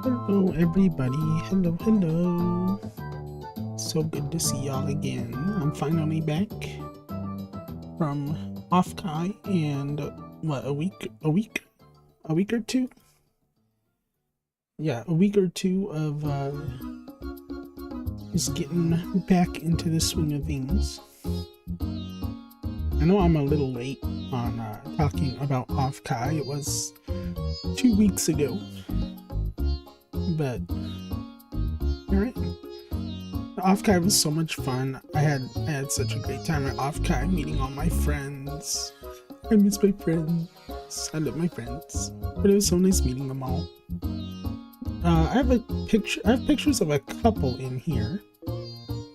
Hello, everybody. Hello, hello. So good to see y'all again. I'm finally back from Offkai and what, a week or two? Yeah, a week or two of just getting back into the swing of things. I know I'm a little late on talking about Offkai. It was 2 weeks ago, but alright. Offkai was so much fun. I had such a great time at Offkai, meeting all my friends. I miss my friends. I love my friends, but it was so nice meeting them all. I have pictures of a couple in here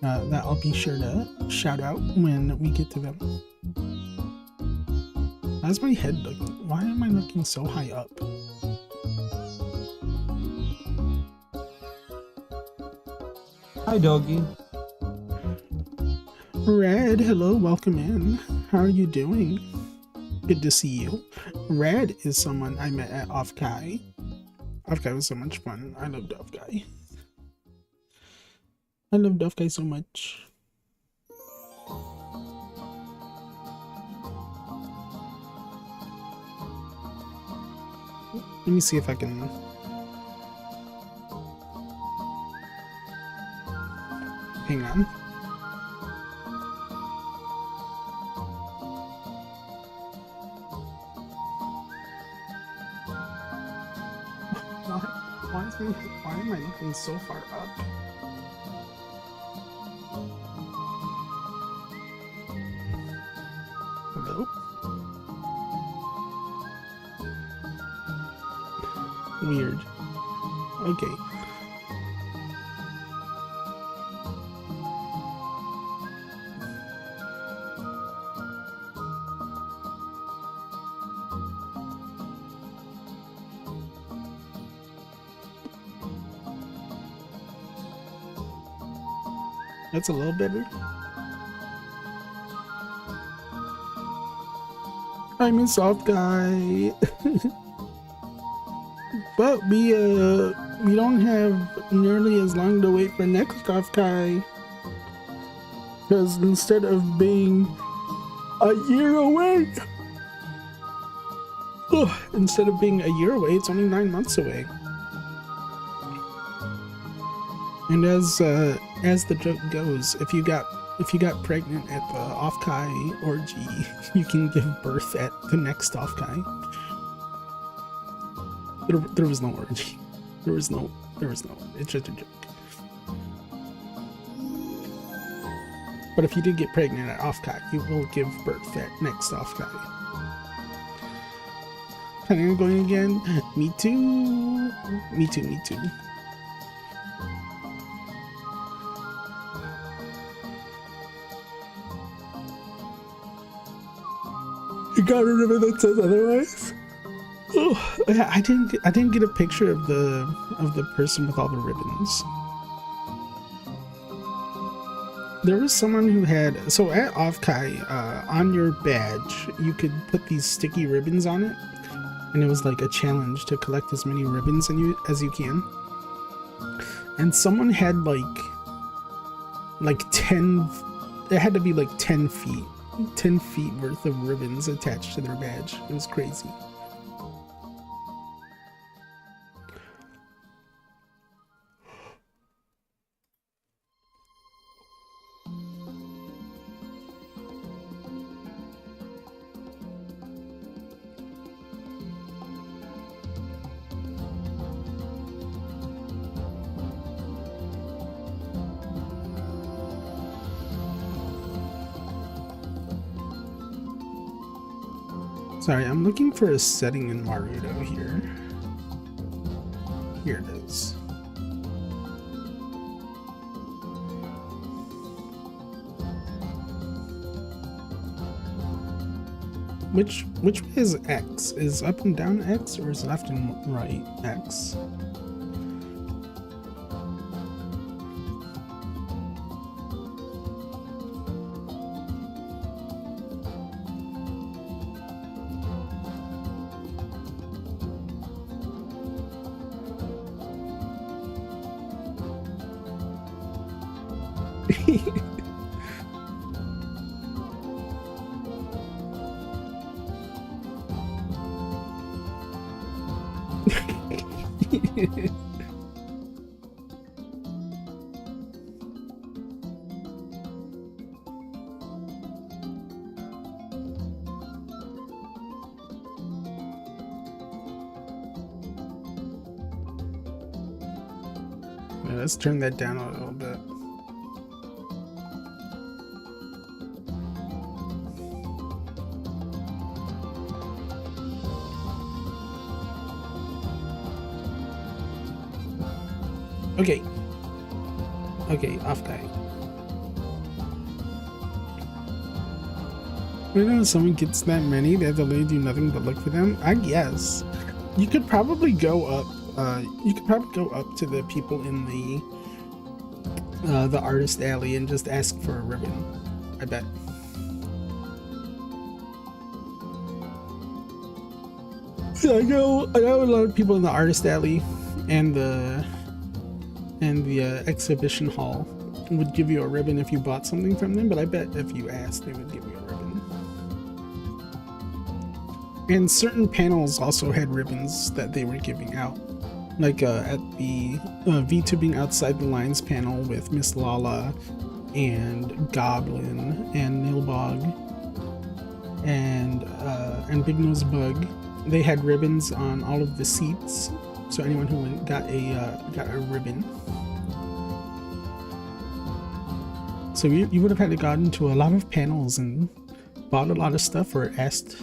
that I'll be sure to shout out when we get to them. How's my head looking? Why am I looking so high up? Hi, doggy. Red, hello, welcome in. How are you doing? Good to see you. Red is someone I met at Offkai. Offkai was so much fun. I loved Offkai. I loved Offkai so much. Let me see if I can... Hang on. Why am I looking so far up? Hello? Weird. Okay. That's a little better. I'm a soft guy. But we don't have nearly as long to wait for next Offkai. Because instead of being a year away, instead of being a year away, it's only 9 months away. And as the joke goes, if you got pregnant at the Offkai orgy, you can give birth at the next Offkai. There was no orgy. There was no. It's just a joke. But if you did get pregnant at Offkai, you will give birth at next Offkai. Planning on going again? Me too. Me too. Me too. You got a ribbon that says otherwise? Oh, I didn't get a picture of the person with all the ribbons. There was someone who had, so at Offkai, on your badge, you could put these sticky ribbons on it, and it was like a challenge to collect as many ribbons as you can. And someone had like 10, it had to be like 10 feet. 10 feet worth of ribbons attached to their badge. It was crazy. Sorry, I'm looking for a setting in Naruto here. Here it is. Which way is X? Is up and down X, or is left and right X? Yeah, let's turn that down a little bit. Okay. Okay, Offkai. When someone gets that many, they have to literally do nothing but look for them. I guess you could probably go up. You could probably go up to the people in the artist alley and just ask for a ribbon. I bet. I know a lot of people in the artist alley and the exhibition hall would give you a ribbon if you bought something from them, but I bet if you asked, they would give you a ribbon. And certain panels also had ribbons that they were giving out, like at the VTubing Outside the Lines panel with Miss Lala and Goblin and Nilbog and Big Nose Bug. They had ribbons on all of the seats, so anyone who went got a ribbon. So you would have had to got into a lot of panels and bought a lot of stuff or asked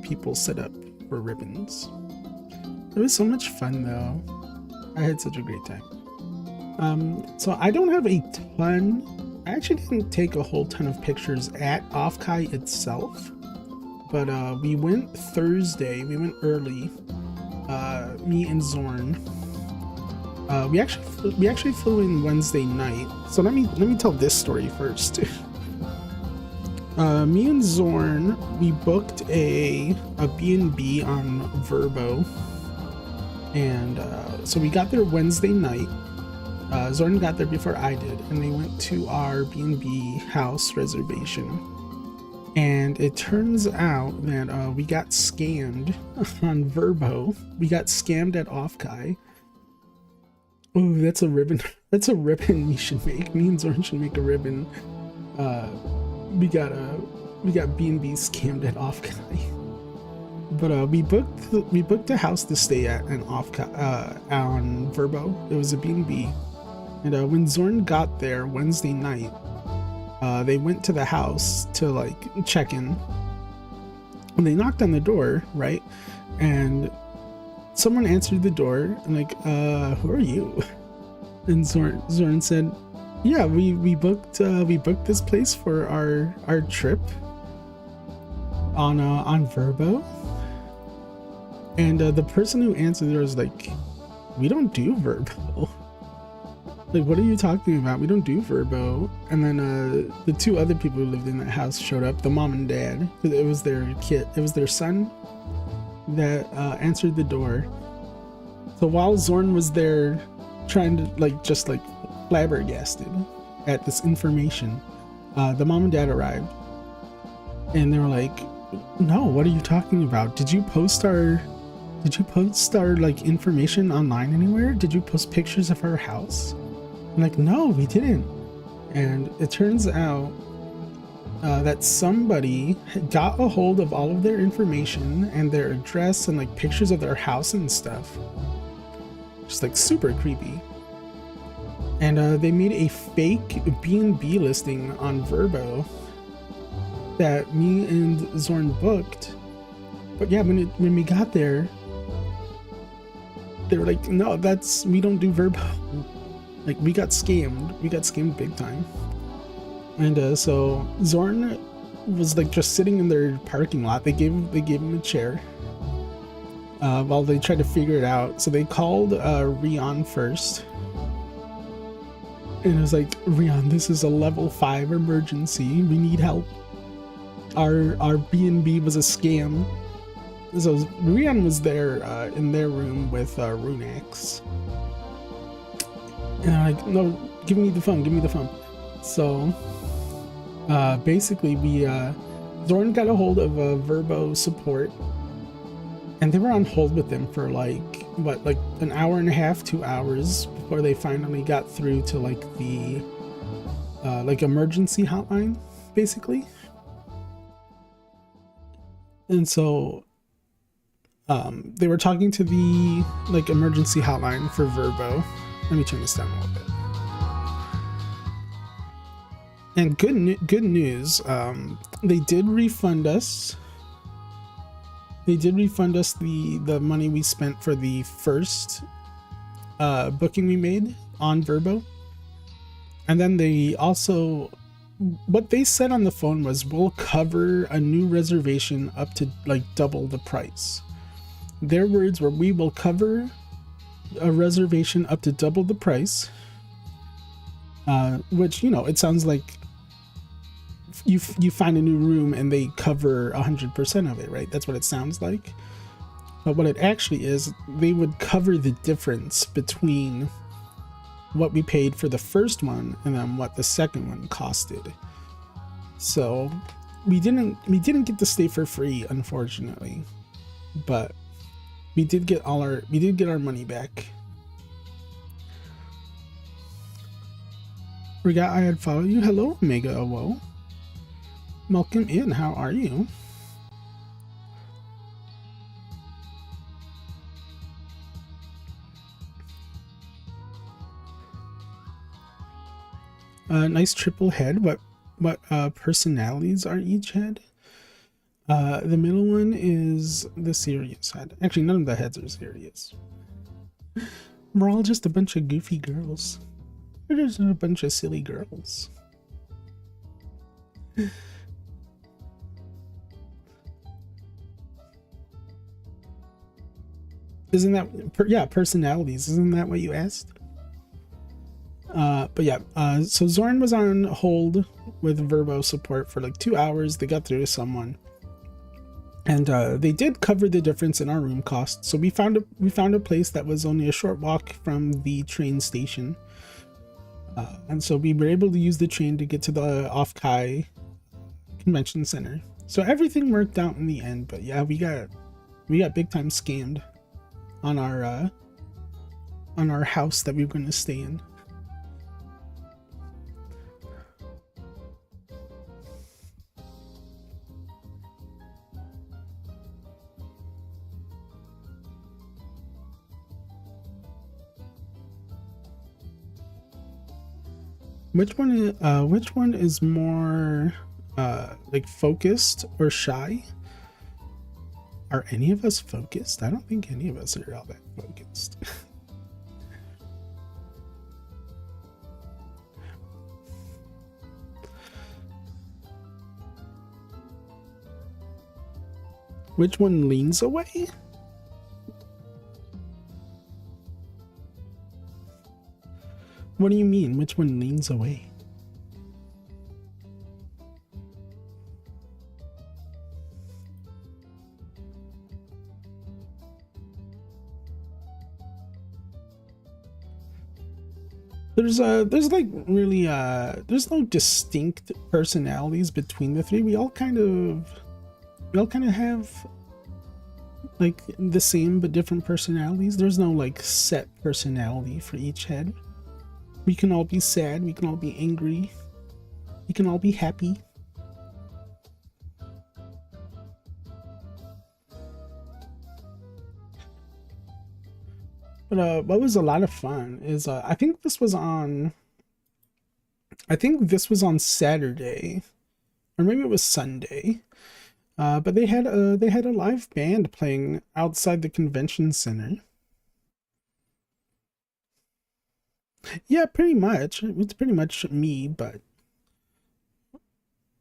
people set up for ribbons. It was so much fun though. I had such a great time. So I don't have a ton. I actually didn't take a whole ton of pictures at Offkai itself, but we went Thursday. We went early. Me and Zorn. We actually flew in Wednesday night. So let me tell this story first. Me and Zorn, we booked a B&B on Verbo, and so we got there Wednesday night. Zorn got there before I did, and they went to our B&B house reservation. And it turns out that we got scammed on Verbo. We got scammed at Offkai. Oh, that's a ribbon. That's a ribbon we should make. Me and Zorn should make a ribbon. We got B&B scammed at Offkai. But we booked a house to stay at an on Verbo. It was a B&B. And when Zorn got there Wednesday night, they went to the house to like check in, and they knocked on the door, right? And someone answered the door and like, who are you? And Zorn said, yeah, we booked this place for our trip on Verbo. And the person who answered there was like, we don't do Verbo. Like, what are you talking about? We don't do Verbo. And then the two other people who lived in that house showed up, the mom and dad. It was their kid. It was their son that answered the door. So while Zorn was there trying to just flabbergasted at this information, the mom and dad arrived. And they were like, no, what are you talking about? Did you post our information online anywhere? Did you post pictures of our house? I'm like, no, we didn't. And it turns out that somebody got a hold of all of their information and their address and like pictures of their house and stuff. Just like super creepy. And they made a fake B&B listing on Verbo that me and Zorn booked. But yeah, when we got there, they were like, no, we don't do Verbo. Like, we got scammed big time. And so Zorn was like just sitting in their parking lot. They gave him a chair while they tried to figure it out. So they called Rion first, and it was like, Rion, this is a level 5 emergency. We need help. Our B&B was a scam. So Rion was there in their room with Runex. And I'm like, no, Give me the phone. Give me the phone. So, basically, Zorn got a hold of Verbo support, and they were on hold with them for like an hour and a half, 2 hours before they finally got through to like the emergency hotline, basically. And so they were talking to the emergency hotline for Verbo. Let me turn this down a little bit. And good news, they did refund us. They did refund us the money we spent for the first booking we made on Verbo. And then they also, what they said on the phone was, we'll cover a new reservation up to like double the price. Their words were, we will cover a reservation up to double the price, which, you know, it sounds like you find a new room and they cover 100% of it, right? That's what it sounds like. But what it actually is, they would cover the difference between what we paid for the first one and then what the second one costed. So we didn't get to stay for free, unfortunately, but we did get our money back. Forgot I had followed you. Hello, Omega Awo. Welcome in. How are you? Nice triple head. What personalities are each head? The middle one is the serious head. Actually, none of the heads are serious. We're all just a bunch of goofy girls. We're just a bunch of silly girls. Isn't that, yeah, personalities? Isn't that what you asked? But yeah, so Zorn was on hold with Verbo support for like 2 hours. They got through to someone, and they did cover the difference in our room cost. So we found a place that was only a short walk from the train station, and so we were able to use the train to get to the Offkai convention center. So everything worked out in the end. But yeah, we got big time scammed on our house that we were going to stay in. Which one is more like focused or shy? Are any of us focused? I don't think any of us are all that focused. Which one leans away? What do you mean? Which one leans away? There's like really there's no distinct personalities between the three. We all kind of have like the same but different personalities. There's no like set personality for each head. We can all be sad, we can all be angry, we can all be happy. But what was a lot of fun is I think this was on Saturday, or maybe it was Sunday. But they had a live band playing outside the convention center. Yeah, pretty much. It's pretty much me, but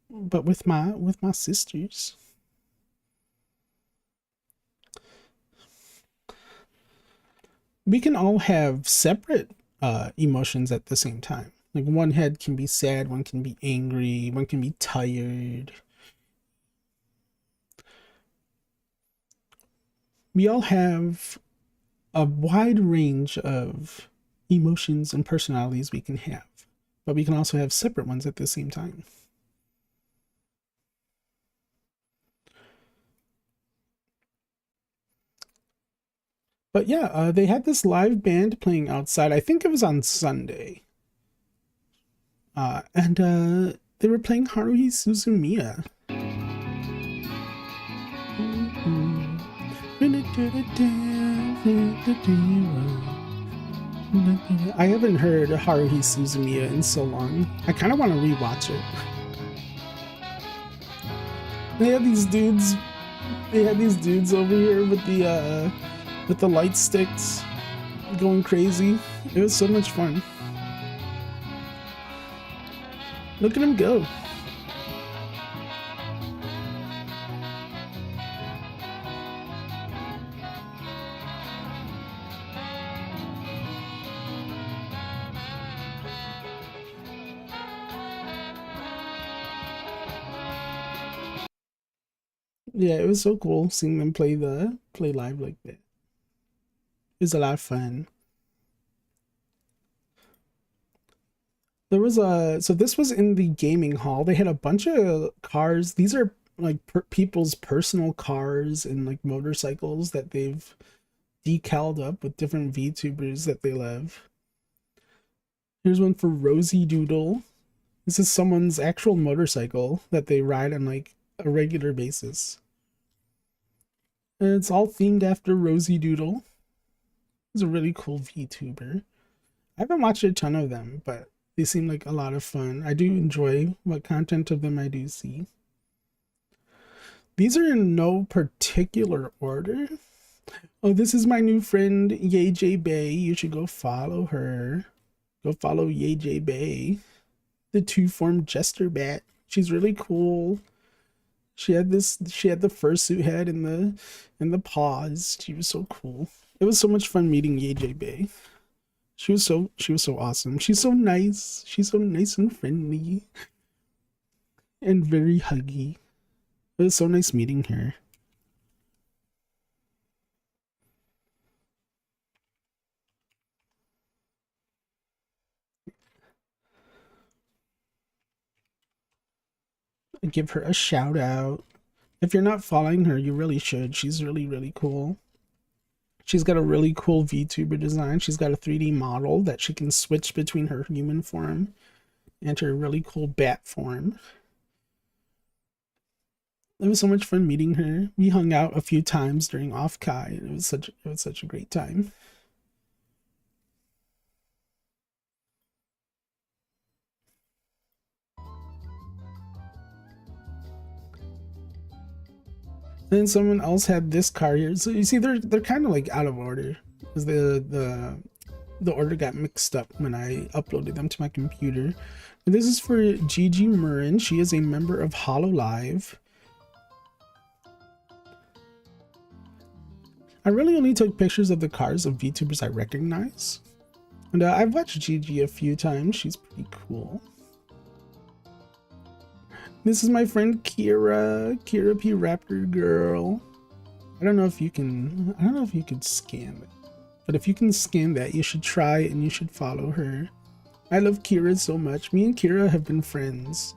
with my sisters. We can all have separate emotions at the same time. Like one head can be sad, one can be angry, one can be tired. We all have a wide range of emotions and personalities we can have, but we can also have separate ones at the same time. But yeah, they had this live band playing outside. I think it was on Sunday. And they were playing Haruhi Suzumiya. I haven't heard Haruhi Suzumiya in so long. I kind of want to rewatch it. They had these dudes. They had these dudes over here with the light sticks, going crazy. It was so much fun. Look at him go. Yeah, it was so cool seeing them play live like that. It was a lot of fun. There was so this was in the gaming hall. They had a bunch of cars. These are like people's personal cars and like motorcycles that they've decaled up with different VTubers that they love. Here's one for Rosie Doodle. This is someone's actual motorcycle that they ride on like a regular basis. And it's all themed after Rosie Doodle. He's a really cool VTuber. I haven't watched a ton of them, but they seem like a lot of fun. I do enjoy what content of them I do see. These are in no particular order. Oh, this is my new friend, Yej Bay. You should go follow her. Go follow Yej Bay. The two-form jester bat. She's really cool. She had the fursuit head and the paws. She was so cool. It was so much fun meeting Yej Bay. She was so awesome. She's so nice. She's so nice and friendly. And very huggy. It was so nice meeting her. I'd give her a shout out. If you're not following her, you really should. She's really, really cool. She's got a really cool VTuber design. She's got a 3D model that she can switch between her human form and her really cool bat form. It was so much fun meeting her. We hung out a few times during Offkai, and it was such a great time. And then someone else had this car here. So you see, they're kind of like out of order, because the order got mixed up when I uploaded them to my computer. But this is for Gigi Murin. She is a member of HoloLive. I really only took pictures of the cars of VTubers I recognize. And I've watched Gigi a few times. She's pretty cool. This is my friend Kira P Raptor Girl. I don't know if you could scan it. But if you can scan that, you should try and you should follow her. I love Kira so much. Me and Kira have been friends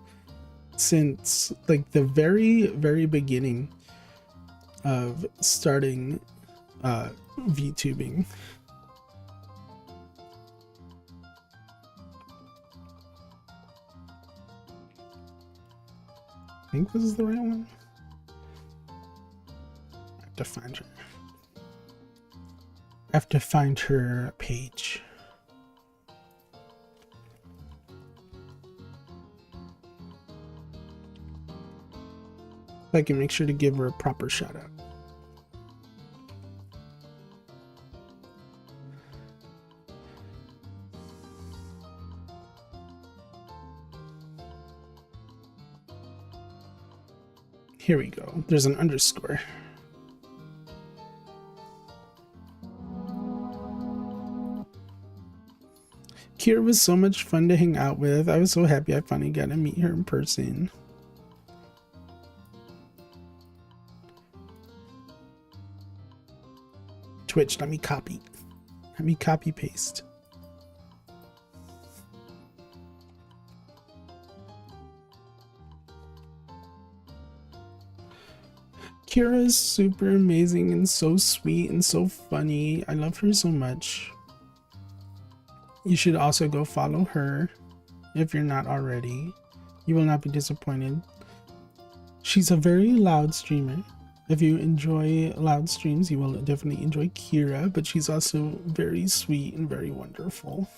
since like the very, very beginning of starting VTubing. I think this is the right one. I have to find her. I have to find her page. I can make sure to give her a proper shout out. Here we go. There's an underscore. Kira was so much fun to hang out with. I was so happy I finally got to meet her in person. Twitch, let me copy paste. Kira is super amazing and so sweet and so funny. I love her so much. You should also go follow her if you're not already. You will not be disappointed. She's a very loud streamer. If you enjoy loud streams, you will definitely enjoy Kira, but she's also very sweet and very wonderful.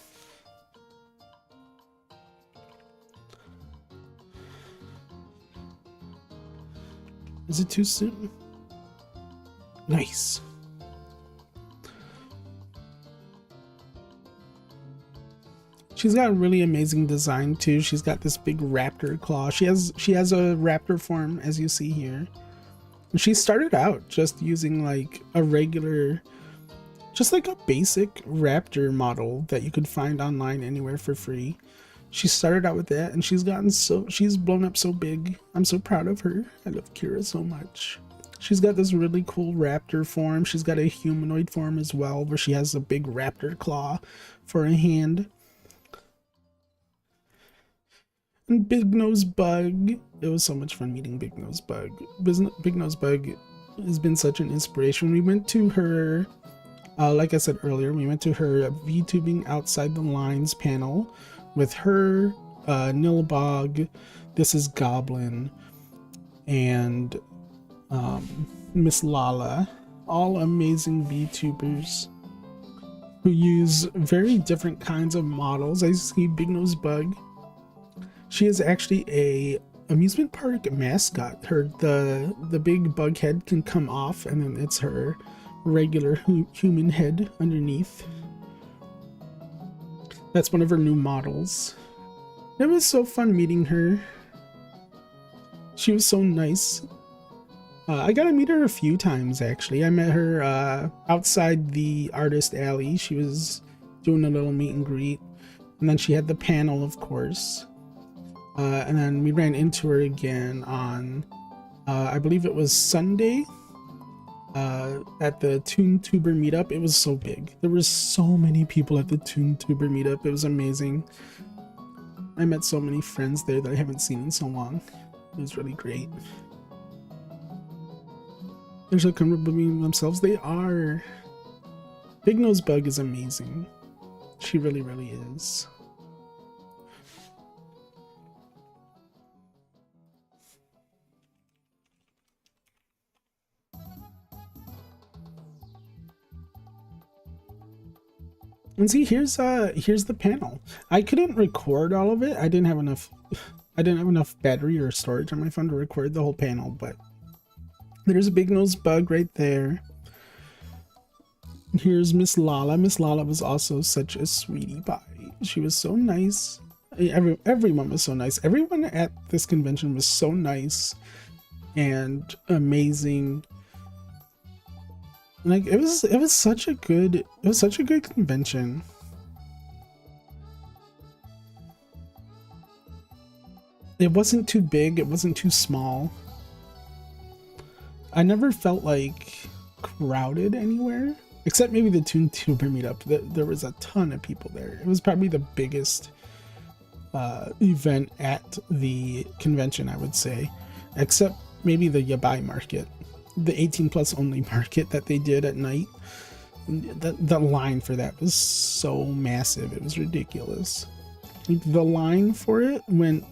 Is it too soon? Nice. She's got a really amazing design too. She's got this big raptor claw. She has a raptor form, as you see here. And she started out just using like a regular, just like a basic raptor model that you could find online anywhere for free. She started out with that and she's blown up so big. I'm so proud of her. I love Kira so much. She's got this really cool raptor form. She's got a humanoid form as well, where she has a big raptor claw for a hand. And Big Nose Bug. It was so much fun meeting Big Nose Bug. Big Nose Bug has been such an inspiration. We went to her, like I said earlier, we went to her VTubing Outside the Lines panel with her, Nilbog, This is Goblin, and Miss Lala, all amazing VTubers who use very different kinds of models. I see Big Nose Bug. She is actually a amusement park mascot. The big bug head can come off, and then it's her regular human head underneath. That's one of her new models. It was so fun meeting her. She was so nice. I got to meet her a few times, actually. I met her outside the artist alley. She was doing a little meet and greet. And then she had the panel, of course. And then we ran into her again on, I believe it was Sunday, at the ToonTuber meetup. It was so big. There were so many people at the ToonTuber meetup. It was amazing. I met so many friends there that I haven't seen in so long. It was really great. They're so comfortable being themselves. They are. Big Nose Bug is amazing. She really, really is. And see, here's the panel. I couldn't record all of it. I didn't have enough battery or storage on my phone to record the whole panel, but there's a Big Nose Bug right there. Here's Miss Lala. Miss Lala was also such a sweetie pie. She was so nice. Everyone was so nice. Everyone at this convention was so nice and amazing. Like it was such a good convention. It wasn't too big, it wasn't too small. I never felt like crowded anywhere, except maybe the ToonTuber meetup. There was a ton of people there. It was probably the biggest event at the convention, I would say, except maybe the Yabai market, the 18+ only market that they did at night. The line for that was so massive. It was ridiculous. The line for it went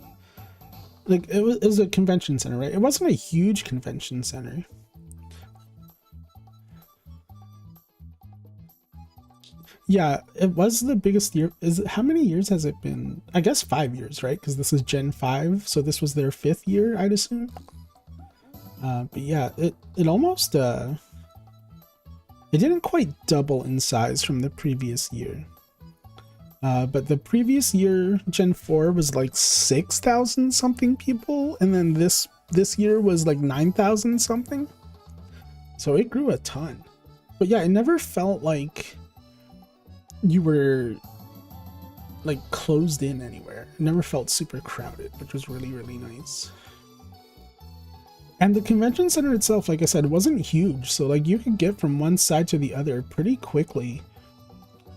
like it was a convention center, right? It wasn't a huge convention center. Yeah, it was the biggest year. How many years has it been? I guess 5 years, right? Because this is Gen 5, so this was their 5th year, I'd assume. But yeah, it almost it didn't quite double in size from the previous year. But the previous year, Gen 4, was like 6,000 something people, and then this year was like 9,000 something. So it grew a ton. But yeah, it never felt like you were like closed in anywhere. It never felt super crowded, which was really, really nice. And the convention center itself, like I said, wasn't huge, so like you could get from one side to the other pretty quickly.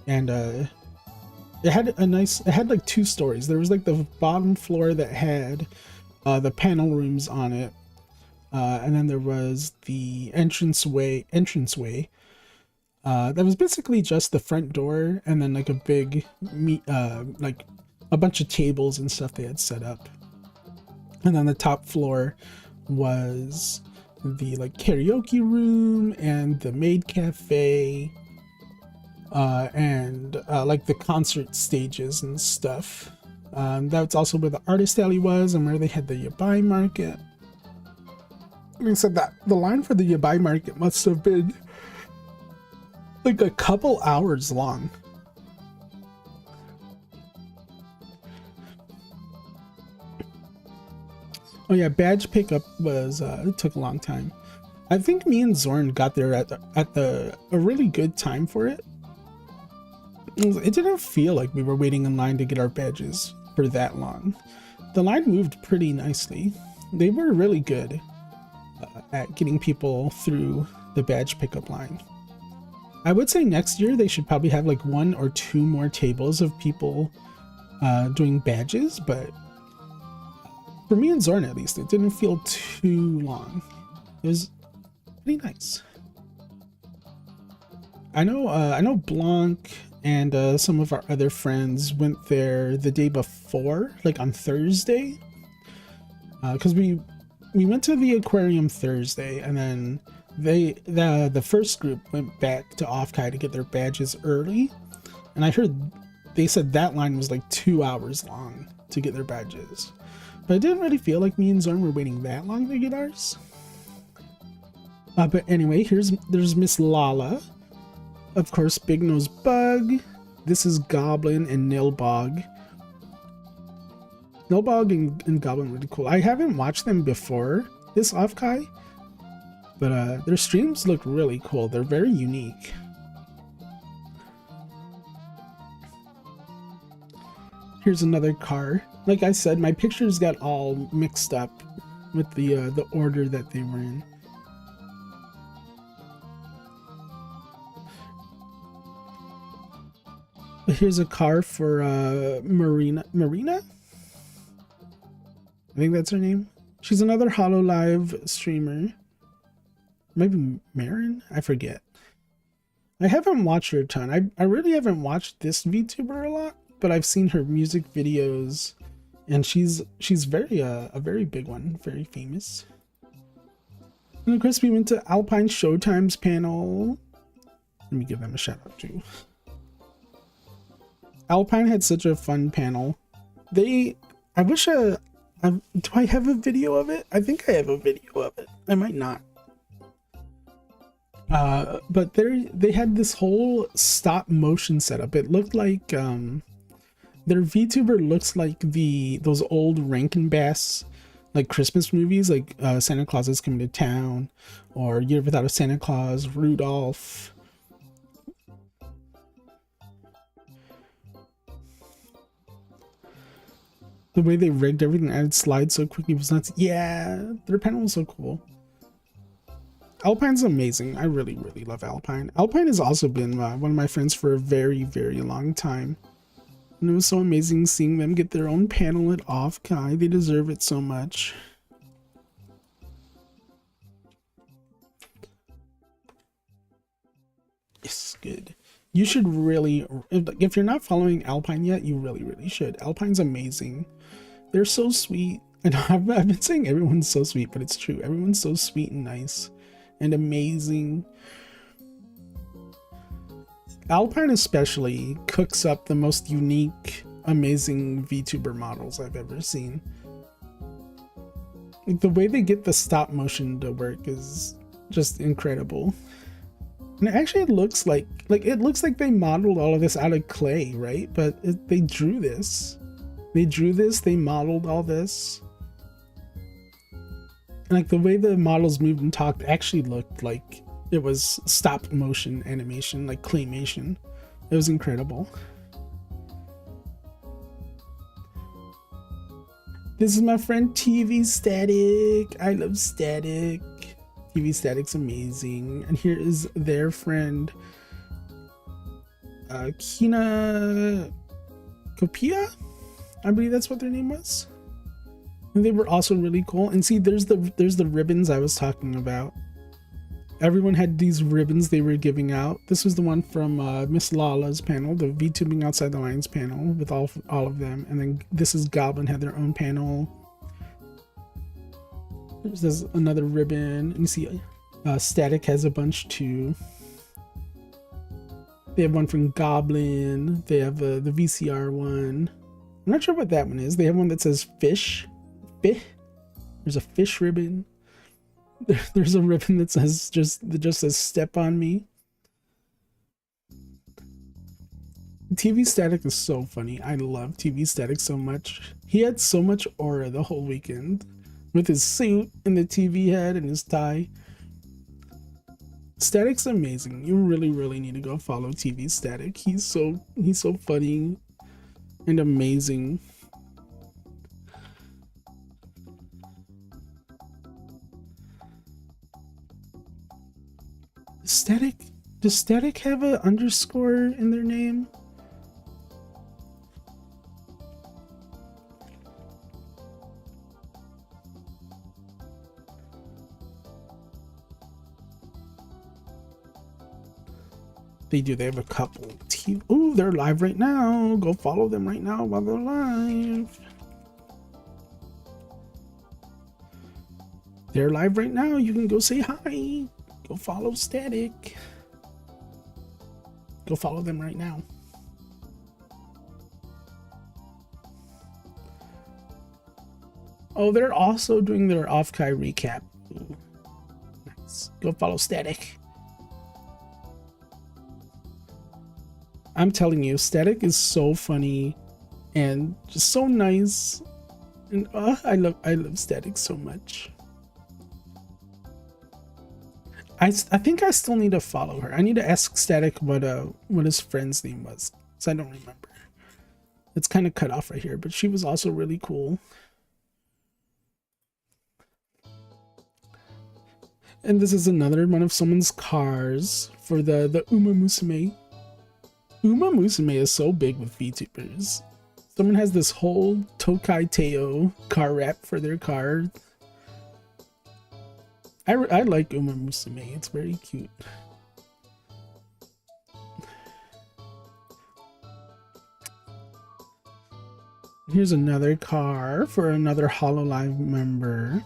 And it had like 2 stories. There was like the bottom floor that had the panel rooms on it, And then there was the entranceway that was basically just the front door, and then like a big like a bunch of tables and stuff they had set up. And then the top floor was the like karaoke room and the maid cafe, and like the concert stages and stuff. That's also where the artist alley was, and where they had the yabai market. Like I said, that the line for the yabai market must have been like a couple hours long. Oh yeah, badge pickup was it took a long time. I think me and Zorn got there at a really good time for it. It didn't feel like we were waiting in line to get our badges for that long. The line moved pretty nicely. They were really good at getting people through the badge pickup line. I would say next year they should probably have like 1 or 2 more tables of people doing badges, but for me and Zorn at least, it didn't feel too long. It was pretty nice. I know Blanc and some of our other friends went there the day before, like on Thursday, because we went to the aquarium Thursday, and then the first group went back to Offkai to get their badges early, and I heard they said that line was like 2 hours long to get their badges, but it didn't really feel like me and Zorn were waiting that long to get ours. But anyway, there's Miss Lala, of course, Big Nose Bug. This is Goblin and Nilbog. Nilbog and Goblin were really cool. I haven't watched them before this Offkai, but their streams look really cool. They're very unique. Here's another car. Like I said, my pictures got all mixed up with the order that they were in. Here's a car for Marina. I think that's her name. She's another HoloLive streamer. Maybe Marin? I forget. I haven't watched her a ton. I really haven't watched this VTuber a lot, but I've seen her music videos, and she's very a very big one, very famous. And of course we went to Alpine Showtime's panel. Let me give them a shout out too. Alpine had such a fun panel. Do I have a video of it? I think I have a video of it. I might not. But they had this whole stop motion setup. It looked like their VTuber looks like those old Rankin Bass like Christmas movies, like Santa Claus is Coming to Town, or Year Without a Santa Claus, Rudolph. The way they rigged everything, added slides so quickly was nuts. Yeah, their panel was so cool. Alpine's amazing. I really, really love Alpine. Alpine has also been one of my friends for a very, very long time. And it was so amazing seeing them get their own panel at Offkai. They deserve it so much. Yes, good. You should really, if you're not following Alpine yet, you really, really should. Alpine's amazing. They're so sweet. I know I've been saying everyone's so sweet, but it's true. Everyone's so sweet and nice and amazing. Alpine especially cooks up the most unique, amazing VTuber models I've ever seen. The way they get the stop motion to work is just incredible. And actually it looks like they modeled all of this out of clay, right? But they drew this. They modeled all this. And like the way the models moved and talked actually looked like it was stop motion animation, like claymation. It was incredible. This is my friend TV Static. I love Static. TV Static's amazing. And here is their friend Kina Copia, I believe that's what their name was. And they were also really cool. And see, there's the ribbons I was talking about. Everyone had these ribbons they were giving out. This was the one from Miss Lala's panel, the VTubing Outside the Lines panel with all of them. And then this is Goblin had their own panel. There's another ribbon. And you see Static has a bunch too. They have one from Goblin. They have the VCR one. I'm not sure what that one is. They have one that says fish. Fish. There's a fish ribbon. There's a ribbon that says just says step on me. TV Static is so funny. I love TV Static so much. He had so much aura the whole weekend with his suit and the TV head and his tie. Static's amazing. You really need to go follow TV Static. He's so funny and amazing. Does Static have an underscore in their name? They do. They have a couple. Oh, they're live right now. Go follow them right now while they're live. They're live right now. You can go say hi. Go follow Static. Go follow them right now. Oh, they're also doing their Offkai recap. Ooh, nice. Go follow Static. I'm telling you, Static is so funny and just so nice. And I love Static so much. I think I still need to follow her. I need to ask Static what his friend's name was, because I don't remember. It's kind of cut off right here, but she was also really cool. And this is another one of someone's cars for the Uma Musume. Uma Musume is so big with VTubers. Someone has this whole Tokai Teo car wrap for their car. I like Uma Musume. It's very cute. Here's another car for another HoloLive member.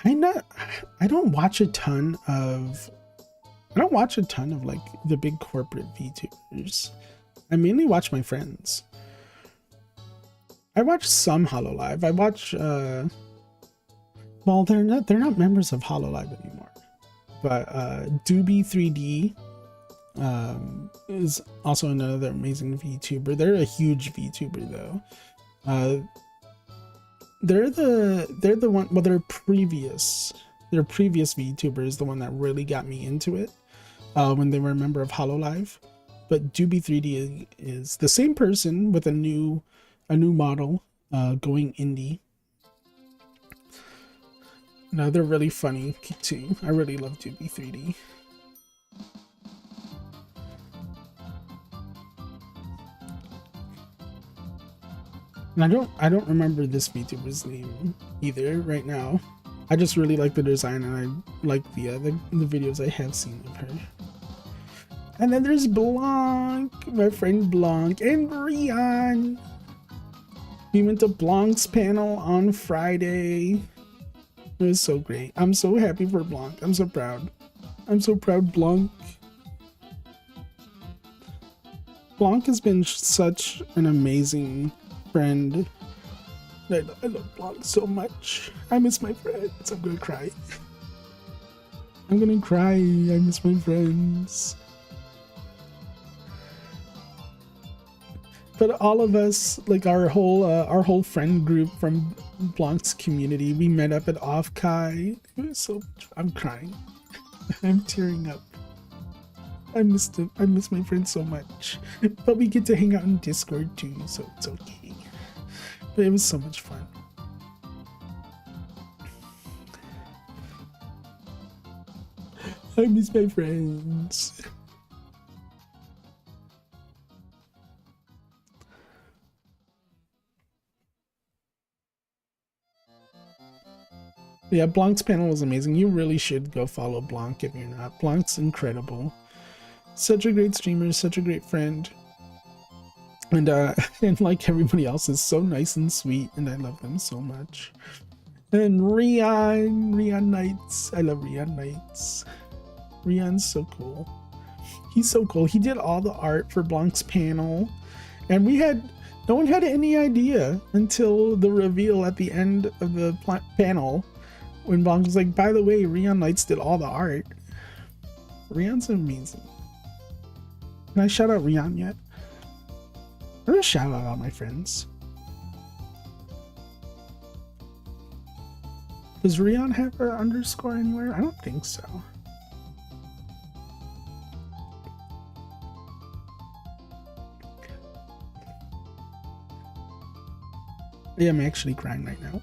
I don't watch a ton of like the big corporate VTubers. I mainly watch my friends. I watch some HoloLive. I watch well, they're not members of HoloLive anymore. But Doobie 3D is also another amazing VTuber. They're a huge VTuber though. They're the one. Well, their previous VTuber is the one that really got me into it when they were a member of HoloLive. But Doobie 3D is the same person with a new model going indie. No, they're really funny too. I really love Doobie 3D. And I don't remember this VTuber's name either right now. I just really like the design and I like the videos I have seen of her. And then there's Blanc, my friend Blanc, and Rian. We went to Blanc's panel on Friday. It was so great. I'm so happy for Blanc. I'm so proud. I'm so proud, Blanc. Blanc has been such an amazing friend. I love Blanc so much. I miss my friends. I'm gonna cry. I'm gonna cry. I miss my friends. But all of us, like our whole friend group from Blanc's community, we met up at Offkai. It was so I'm crying. I'm tearing up. I miss my friends so much. But we get to hang out in Discord too, so it's okay. But it was so much fun. I miss my friends. Yeah, Blanc's panel was amazing. You really should go follow Blanc if you're not. Blanc's incredible. Such a great streamer, such a great friend. And and like everybody else is so nice and sweet, and I love them so much. And Rian Knights. I love Rian Knights. Rian's so cool. He's so cool. He did all the art for Blanc's panel, and no one had any idea until the reveal at the end of the panel when Blanc was like, by the way, Rian Knights did all the art. Rian's amazing. Can I shout out Rian yet? I'm gonna shout out all my friends. Does Rian have her underscore anywhere? I don't think so. Yeah, I'm actually crying right now.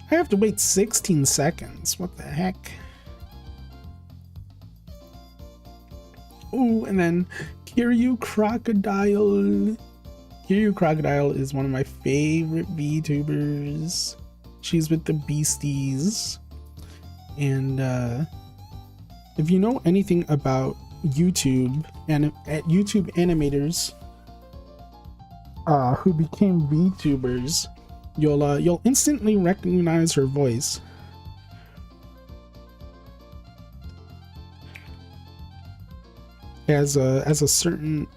I have to wait 16 seconds. What the heck? Ooh, and then Kiryu Crocodile. Kiryu Crocodile is one of my favorite VTubers. She's with the Beasties. And if you know anything about YouTube and YouTube animators who became VTubers, you'll instantly recognize her voice. As a certain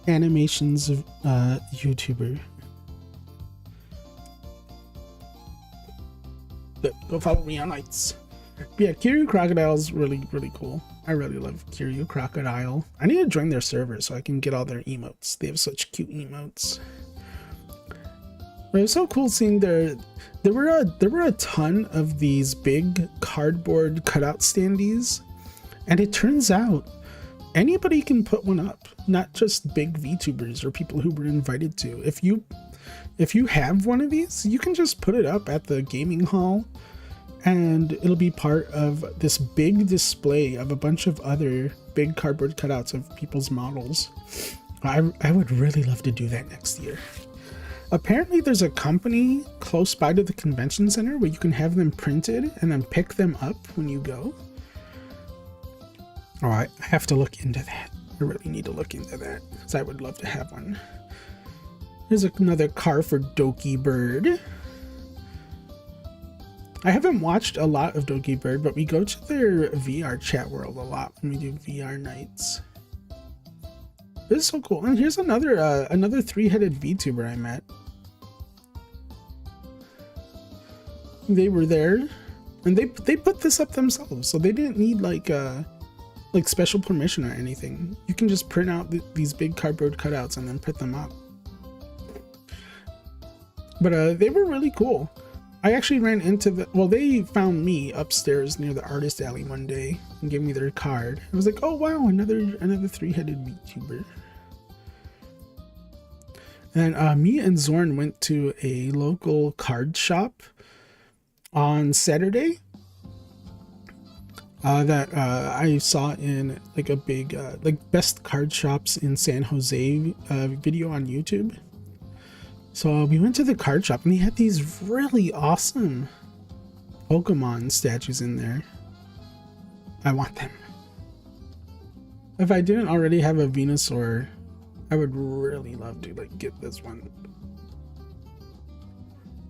animations YouTuber. Go follow me on Nights. But yeah, Kiryu Crocodile is really cool. I really love Kiryu Crocodile. I need to join their server so I can get all their emotes. They have such cute emotes. But it was so cool seeing there were a ton of these big cardboard cutout standees, and it turns out anybody can put one up, not just big VTubers or people who were invited to. If you have one of these, you can just put it up at the gaming hall, and it'll be part of this big display of a bunch of other big cardboard cutouts of people's models. I would really love to do that next year. Apparently there's a company close by to the convention center where you can have them printed and then pick them up when you go. Oh, I have to look into that. I really need to look into that because I would love to have one. Here's another car for Doki Bird. I haven't watched a lot of Doki Bird, but we go to their VR chat world a lot when we do VR nights. This is so cool. And here's another three-headed VTuber I met. They were there, and they put this up themselves, so they didn't need like special permission or anything. You can just print out these big cardboard cutouts and then put them up. But they were really cool. I actually ran into they found me upstairs near the artist alley one day and gave me their card. I was like, oh wow, another three-headed VTuber. And me and Zorn went to a local card shop on Saturday that I saw in like a big like best card shops in San Jose video on YouTube. So we went to the card shop and they had these really awesome Pokemon statues in there. I want them. If I didn't already have a Venusaur, I would really love to like get this one.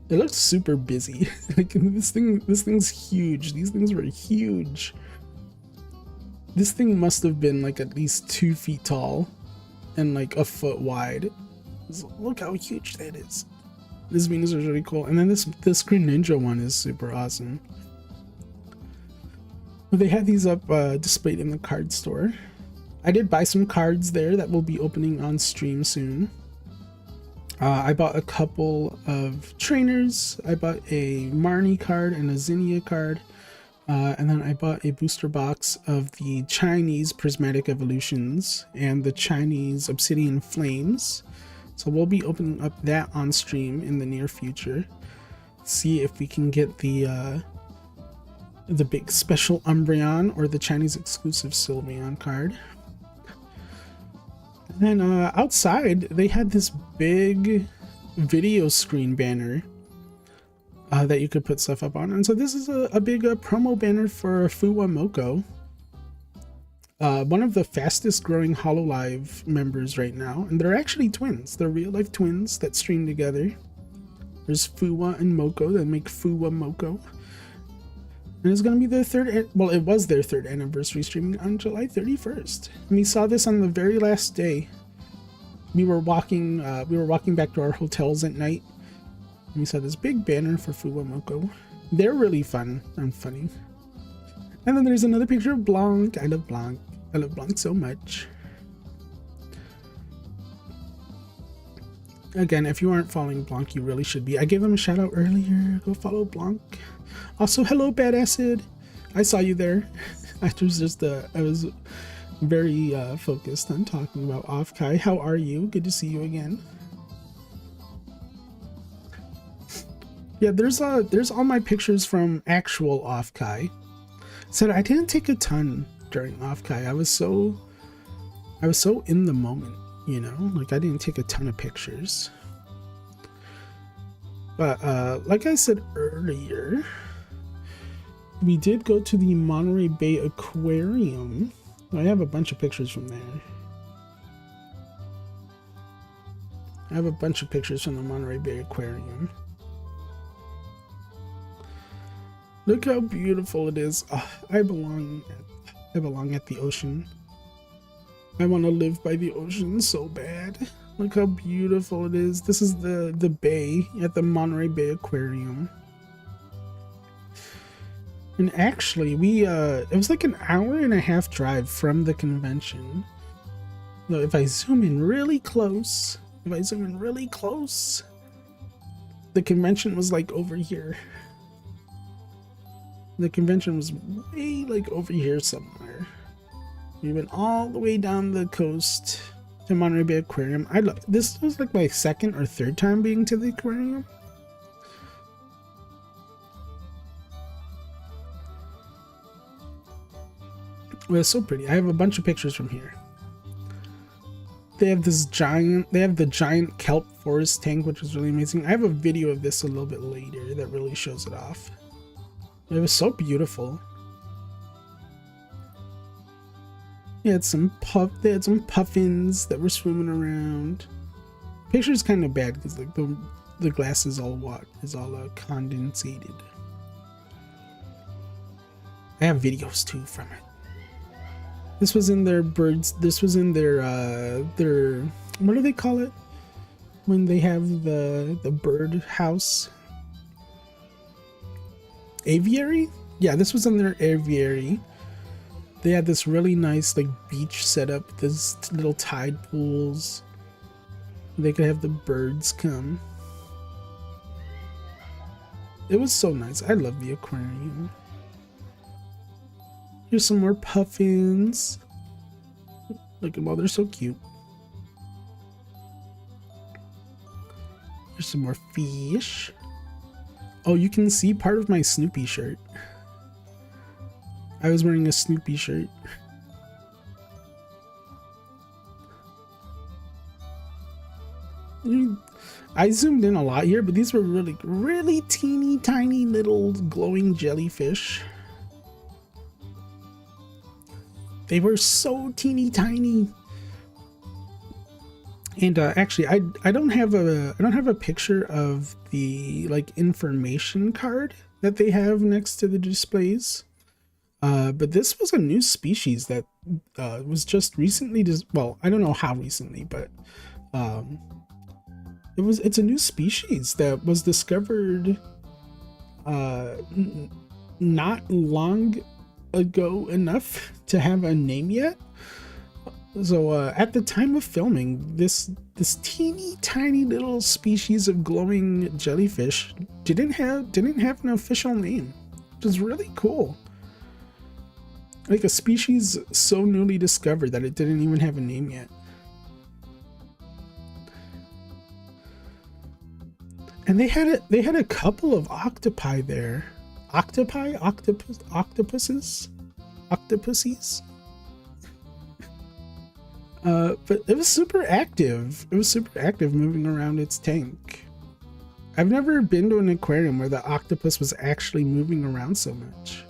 It looks super busy. Like this thing's huge. These things were huge. This thing must have been like at least 2 feet tall and like a foot wide. Look how huge that is. This Venus is really cool. And then this Greninja one is super awesome. They had these up displayed in the card store. I did buy some cards there that will be opening on stream soon. I bought a couple of trainers. I bought a Marnie card and a Zinnia card. And then I bought a booster box of the Chinese Prismatic Evolutions and the Chinese Obsidian Flames. So we'll be opening up that on stream in the near future. See if we can get the big special Umbreon or the Chinese exclusive Sylveon card. And outside, they had this big video screen banner that you could put stuff up on. And so this is a big promo banner for Fuwa Moko, one of the fastest growing Hololive members right now. And they're actually twins. They're real life twins that stream together. There's Fuwa and Moko that make Fuwa Moko. And it's going to be their it was their third anniversary streaming on July 31st. And we saw this on the very last day. We were walking back to our hotels at night. And we saw this big banner for Fuwa Moko. They're really fun and funny. And then there's another picture of Blanc. I love Blanc. I love Blanc so much. Again, if you aren't following Blanc, you really should be. I gave him a shout out earlier. Go follow Blanc. Also, hello, Bad Acid. I saw you there. I was very focused on talking about Offkai. How are you? Good to see you again. Yeah, there's all my pictures from actual Offkai. Said I didn't take a ton during Offkai. I was so in the moment, you know, like I didn't take a ton of pictures. But like I said earlier, we did go to the Monterey Bay Aquarium. I have a bunch of pictures from there. I have a bunch of pictures from the Monterey Bay Aquarium. Look how beautiful it is. Oh, I belong at the ocean. I want to live by the ocean so bad. Look how beautiful it is. This is the bay at the Monterey Bay Aquarium. And actually, it was like an hour and a half drive from the convention. So if I zoom in really close, the convention was like over here. The convention was way like over here somewhere. We went all the way down the coast to Monterey Bay Aquarium. This was like my second or third time being to the aquarium. Well, it's so pretty. I have a bunch of pictures from here. They have the giant kelp forest tank, which is really amazing. I have a video of this a little bit later that really shows it off. It was so beautiful. They had some puffins that were swimming around. Picture's kind of bad because like the glass is all condensated. I have videos too from it. This was in their this was in their what do they call it when they have the bird house? Aviary? Yeah, this was in their aviary. They had this really nice like beach setup, this little tide pools. They could have the birds come. It was so nice. I love the aquarium. Here's some more puffins. Look at them all, they're so cute. Here's some more fish. Oh, you can see part of my Snoopy shirt. I was wearing a Snoopy shirt. I zoomed in a lot here, but these were really teeny tiny little glowing jellyfish. They were so teeny tiny. And actually, I don't have a picture of the like information card that they have next to the displays. But this was a new species that was just recently well, I don't know how recently, but it's a new species that was discovered not long ago enough to have a name yet. So at the time of filming, this teeny tiny little species of glowing jellyfish didn't have an official name, which is really cool. Like a species so newly discovered that it didn't even have a name yet. And they had a couple of octopi there. Octopuses? But it was super active. It was super active moving around its tank. I've never been to an aquarium where the octopus was actually moving around so much.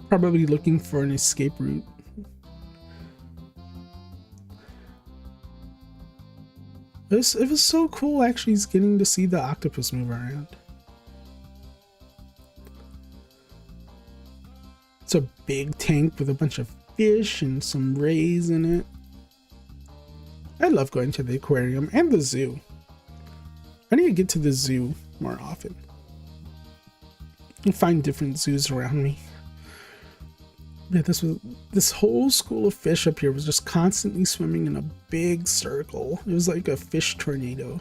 Probably looking for an escape route. It was so cool actually getting to see the octopus move around. It's a big tank with a bunch of fish and some rays in it. I love going to the aquarium and the zoo. I need to get to the zoo more often and find different zoos around me. Yeah, this whole school of fish up here was just constantly swimming in a big circle. It was like a fish tornado.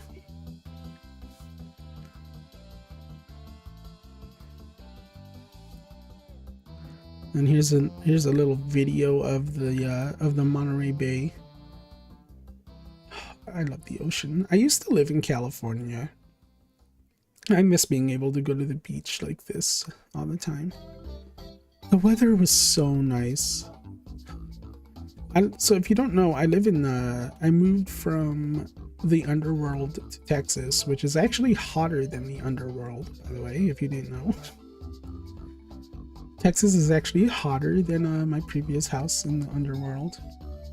And here's a little video of the Monterey Bay. I love the ocean. I used to live in California. I miss being able to go to the beach like this all the time. The weather was so nice. So if you don't know, I moved from the underworld to Texas, which is actually hotter than the underworld, by the way, if you didn't know. Texas is actually hotter than my previous house in the underworld,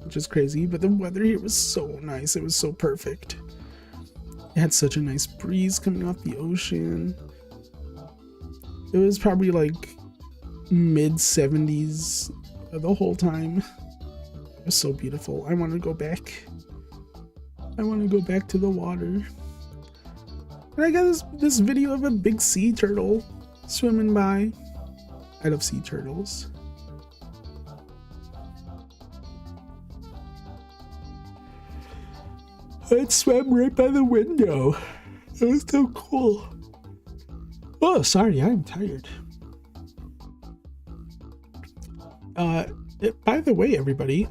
which is crazy, but the weather here was so nice. It was so perfect. It had such a nice breeze coming off the ocean. It was probably like mid 70s the whole time. It was so beautiful. I want to go back. I want to go back to the water. And I got this video of a big sea turtle swimming by. I love sea turtles. It swam right by the window. It was so cool. Oh, sorry, I'm tired. By the way, everybody,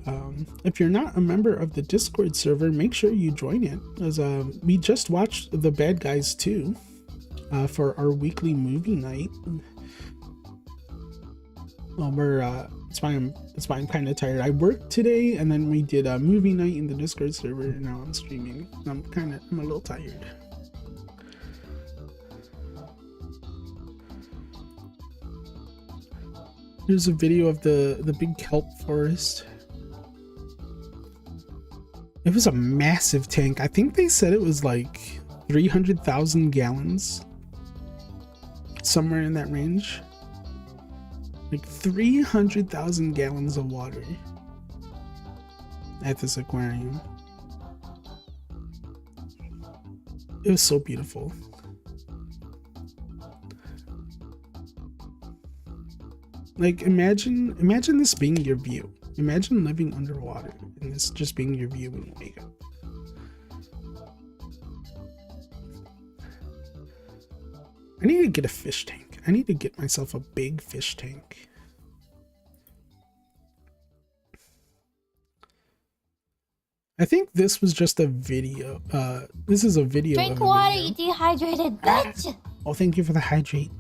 if you're not a member of the Discord server, make sure you join it, as we just watched The Bad Guys 2 for our weekly movie night. Well, it's why I'm kind of tired. I worked today, and then we did a movie night in the Discord server, and now I'm streaming. I'm a little tired. Here's a video of the big kelp forest. It was a massive tank. I think they said it was like 300,000 gallons. Somewhere in that range. Like 300,000 gallons of water at this aquarium. It was so beautiful. Like imagine this being your view. Imagine living underwater and this just being your view when you wake up. I need to get a fish tank. I need to get myself a big fish tank. I think this was just a video. This is a video. Drink water, you dehydrated bitch. Oh, thank you for the hydrate.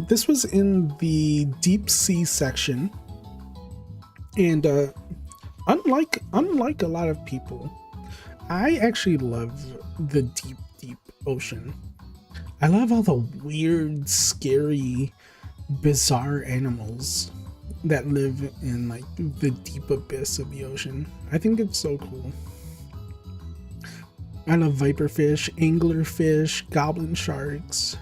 This was in the deep sea section, and unlike a lot of people, I actually love the deep ocean. I love all the weird, scary, bizarre animals that live in like the deep abyss of the ocean. I think it's so cool. I love viperfish, anglerfish, goblin sharks.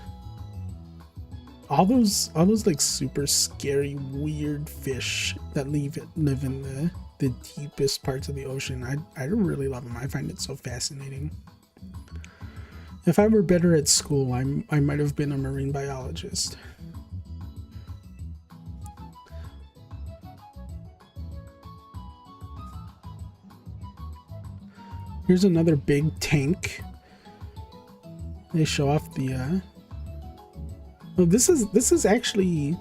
All those like super scary, weird fish that live in the deepest parts of the ocean. I really love them. I find it so fascinating. If I were better at school, I might have been a marine biologist. Here's another big tank. They show off the oh, this is actually,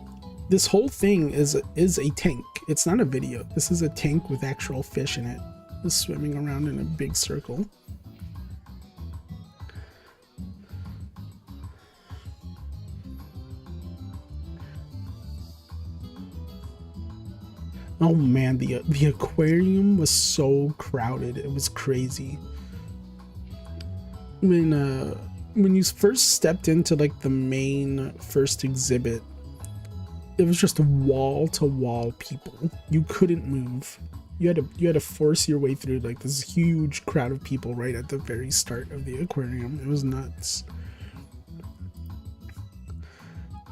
this whole thing is a tank. It's not a video. This is a tank with actual fish in it, just swimming around in a big circle. Oh man, the aquarium was so crowded. It was crazy. When you first stepped into like the main first exhibit, it was just wall to wall people. You couldn't move. You had to force your way through like this huge crowd of people right at the very start of the aquarium. It was nuts.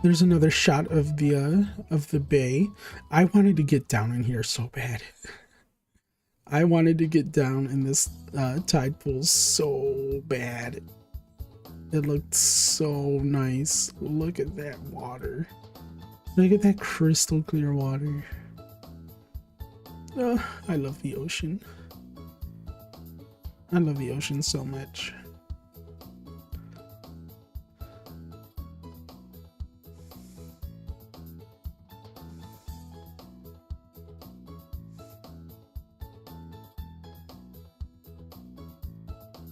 There's another shot of the bay. I wanted to get down in here so bad. I wanted to get down in this tide pool so bad. It looked so nice. Look at that water. Look at that crystal clear water. Oh, I love the ocean. I love the ocean so much.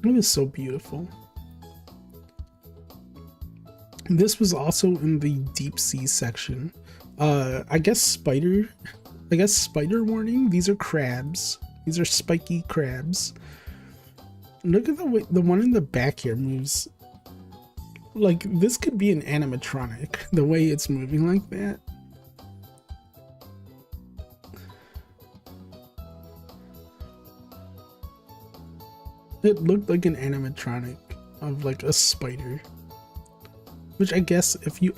It was so beautiful. This was also in the deep sea section. I guess spider warning. These are crabs. These are spiky crabs. Look at the way the one in the back here moves. Like this could be an animatronic, the way it's moving like that. It looked like an animatronic of like a spider. Which I guess if you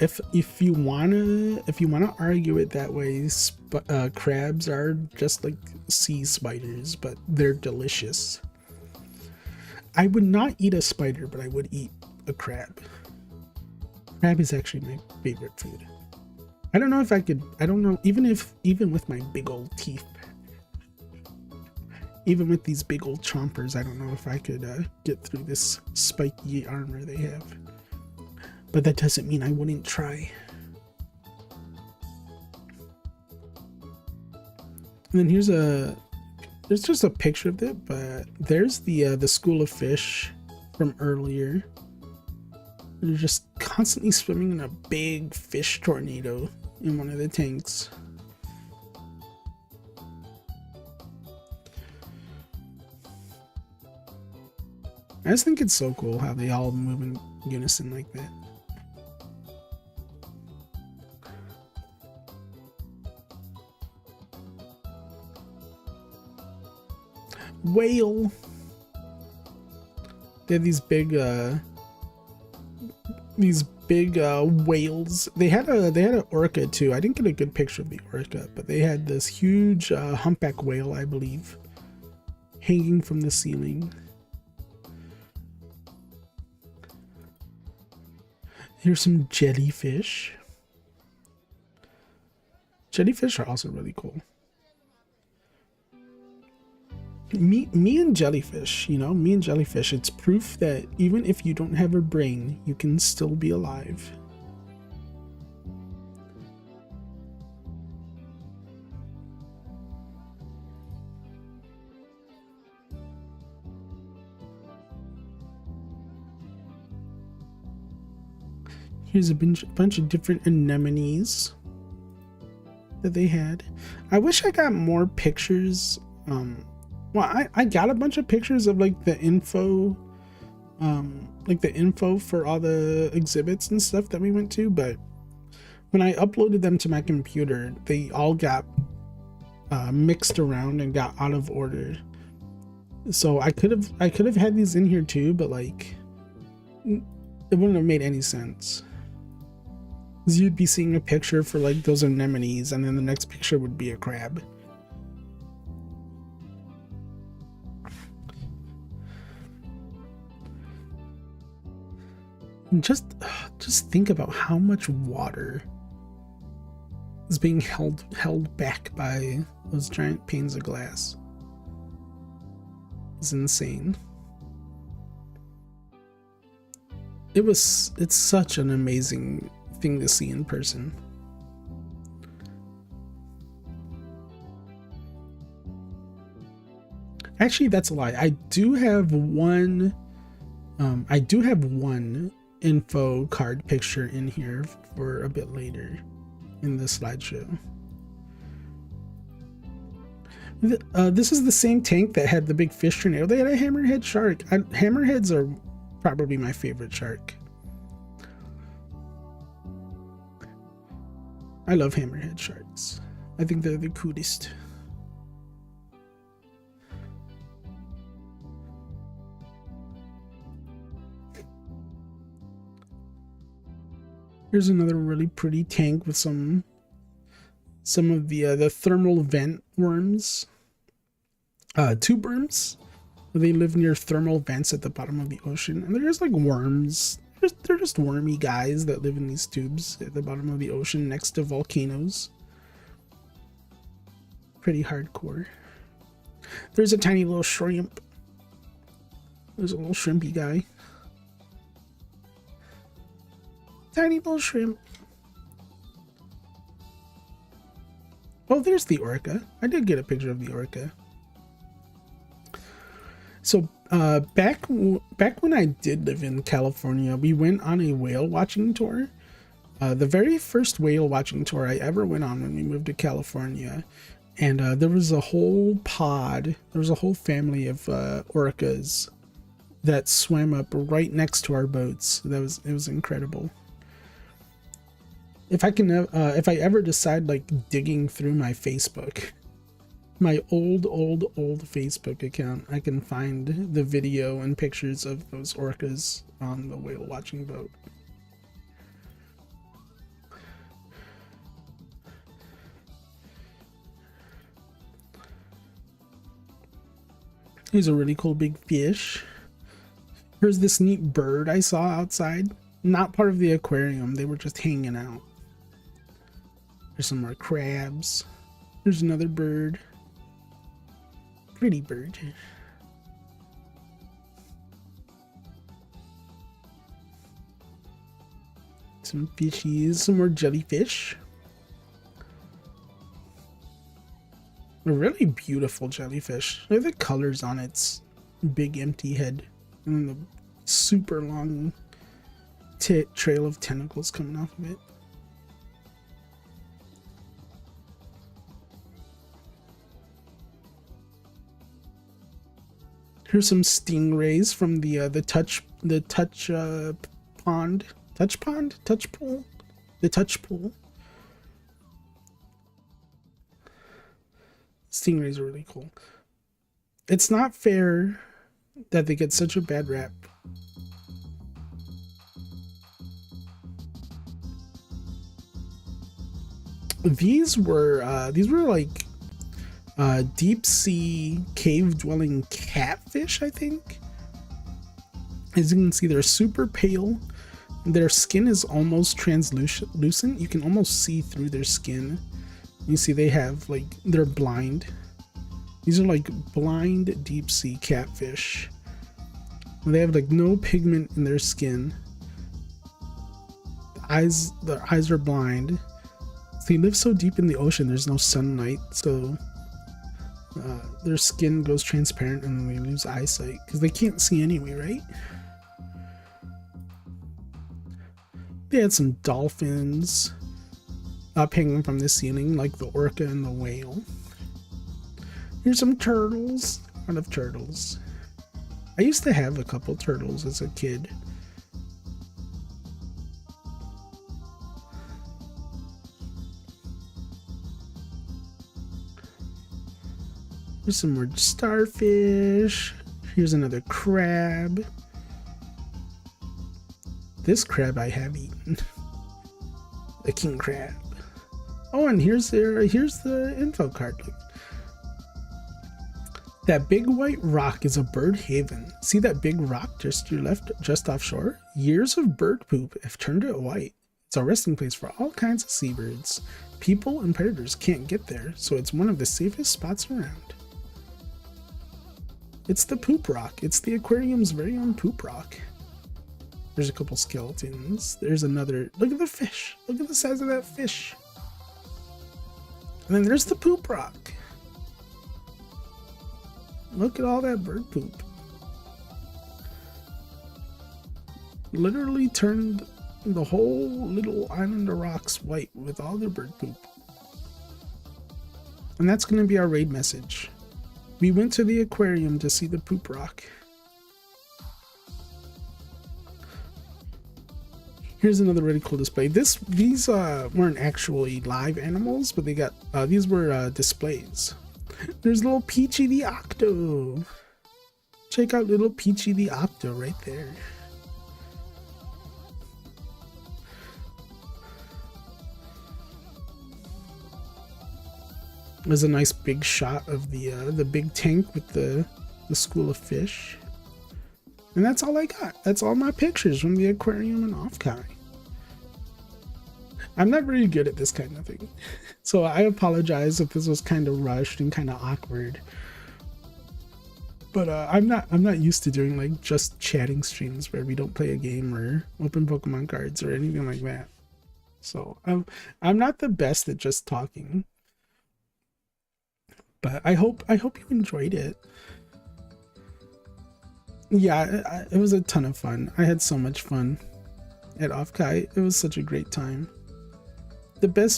wanna argue it that way, crabs are just like sea spiders, but they're delicious. I would not eat a spider, but I would eat a crab. Crab is actually my favorite food. I don't know if I could. I don't know even with my big old teeth, even with these big old chompers, I don't know if I could get through this spiky armor they have. But that doesn't mean I wouldn't try. And then there's just a picture of it, but there's the school of fish from earlier. They're just constantly swimming in a big fish tornado in one of the tanks. I just think it's so cool how they all move in unison like that. Whale. They have these big whales. They had an orca too. I didn't get a good picture of the orca, but they had this huge humpback whale, I believe, hanging from the ceiling. Here's some jellyfish. Jellyfish are also really cool. Me and jellyfish, me and jellyfish, it's proof that even if you don't have a brain, you can still be alive. Here's a bunch of different anemones that they had. I wish I got more pictures. Well, I got a bunch of pictures of like the info for all the exhibits and stuff that we went to, but when I uploaded them to my computer, they all got mixed around and got out of order. So I could have had these in here too, but like it wouldn't have made any sense. 'Cause you'd be seeing a picture for like those anemones, and then the next picture would be a crab. And just think about how much water is being held back by those giant panes of glass. It's insane. It's such an amazing thing to see in person. Actually, that's a lie. I do have one info card picture in here for a bit later in the slideshow. This is the same tank that had the big fish tornado. They had a hammerhead shark. Hammerheads are probably my favorite shark. I love hammerhead sharks. I think they're the coolest. Here's another really pretty tank with some of the thermal vent worms. Tube worms. They live near thermal vents at the bottom of the ocean, and they're just like worms. They're just wormy guys that live in these tubes at the bottom of the ocean next to volcanoes. Pretty hardcore. There's a tiny little shrimp. There's a little shrimpy guy. Tiny little shrimp. Oh, there's the orca. I did get a picture of the orca. So back when I did live in California, we went on a whale watching tour. The very first whale watching tour I ever went on when we moved to California. And there was a whole pod, there was a whole family of orcas that swam up right next to our boats. It was incredible. If I ever decide like digging through my Facebook, my old Facebook account, I can find the video and pictures of those orcas on the whale watching boat. Here's a really cool big fish. Here's this neat bird I saw outside. Not part of the aquarium, they were just hanging out. There's some more crabs. There's another bird. Pretty bird. Some fishies, some more jellyfish. A really beautiful jellyfish. Look at the colors on its big empty head. And the super long trail of tentacles coming off of it. Here's some stingrays from the touch pool. Stingrays are really cool. It's not fair that they get such a bad rap. These were like deep sea cave dwelling catfish, I think. As you can see, they're super pale. Their skin is almost translucent. You can almost see through their skin. You see they have like, they're blind. These are like blind deep sea catfish. They have like no pigment in their skin. Their eyes are blind. So they live so deep in the ocean, there's no sunlight, so their skin goes transparent and they lose eyesight because they can't see anyway, right? They had some dolphins up hanging from the ceiling, like the orca and the whale. Here's some turtles. I love turtles. I used to have a couple turtles as a kid. Here's some more starfish. Here's another crab. This crab I have eaten. The king crab. Oh, and here's the info card. That big white rock is a bird haven. See that big rock just to your left, just offshore? Years of bird poop have turned it white. It's a resting place for all kinds of seabirds. People and predators can't get there, so it's one of the safest spots around. It's the poop rock. It's the aquarium's very own poop rock. There's a couple skeletons. There's another. Look at the fish. Look at the size of that fish. And then there's the poop rock. Look at all that bird poop. Literally turned the whole little island of rocks white with all their bird poop. And that's going to be our raid message. We went to the aquarium to see the poop rock. Here's another really cool display. These weren't actually live animals, but they got these were displays. There's little Peachy the Octo. Check out little Peachy the Octo right there. There's a nice big shot of the big tank with the school of fish. And that's all I got. That's all my pictures from the aquarium in Offkai. I'm not very good at this kind of thing. So I apologize if this was kind of rushed and kind of awkward. But I'm not used to doing like just chatting streams where we don't play a game or open Pokemon cards or anything like that. So I'm not the best at just talking. But I hope you enjoyed it. Yeah, it was a ton of fun. I had so much fun at Offkai. It was such a great time.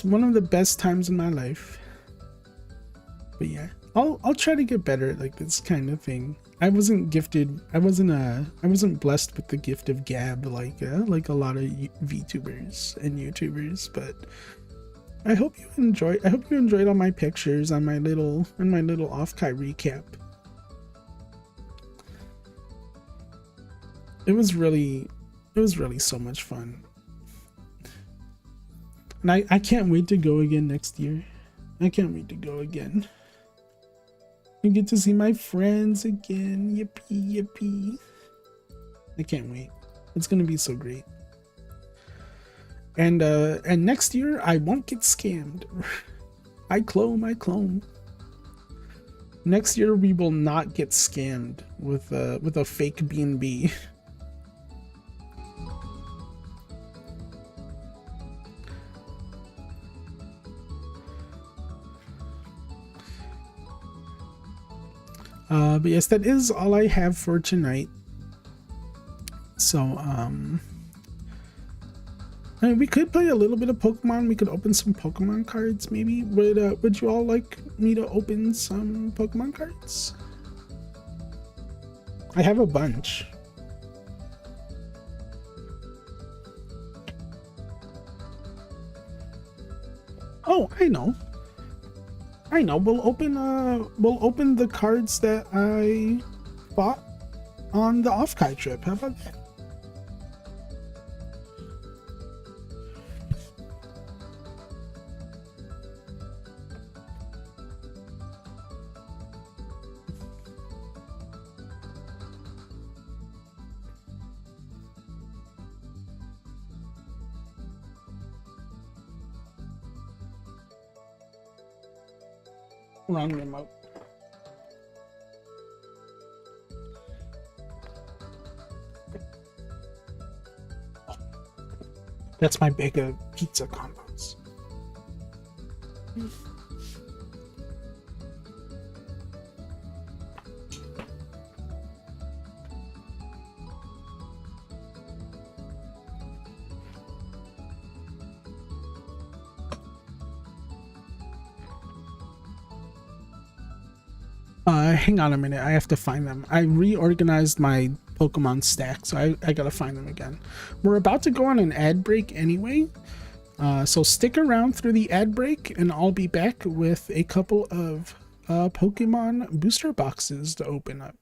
One of the best times in my life. But yeah, I'll try to get better at like this kind of thing. I wasn't gifted. I wasn't blessed with the gift of gab like a lot of VTubers and YouTubers. But I hope you enjoyed all my pictures on my little Offkai recap. It was really so much fun. And I can't wait to go again next year. I can't wait to go again. I get to see my friends again. Yippee, yippee. I can't wait. It's gonna be so great. And next year I won't get scammed. I clone. Next year we will not get scammed with a fake B&B. But yes, that is all I have for tonight. So, I mean, we could play a little bit of Pokemon. We could open some Pokemon cards, maybe. Would you all like me to open some Pokemon cards? I have a bunch. Oh, I know. We'll open the cards that I bought on the Offkai trip. How about that? Wrong remote. That's my bag of pizza combos. Hang on a minute. I have to find them. I reorganized my Pokemon stack, so I gotta find them again. We're about to go on an ad break anyway, so stick around through the ad break, and I'll be back with a couple of Pokemon booster boxes to open up.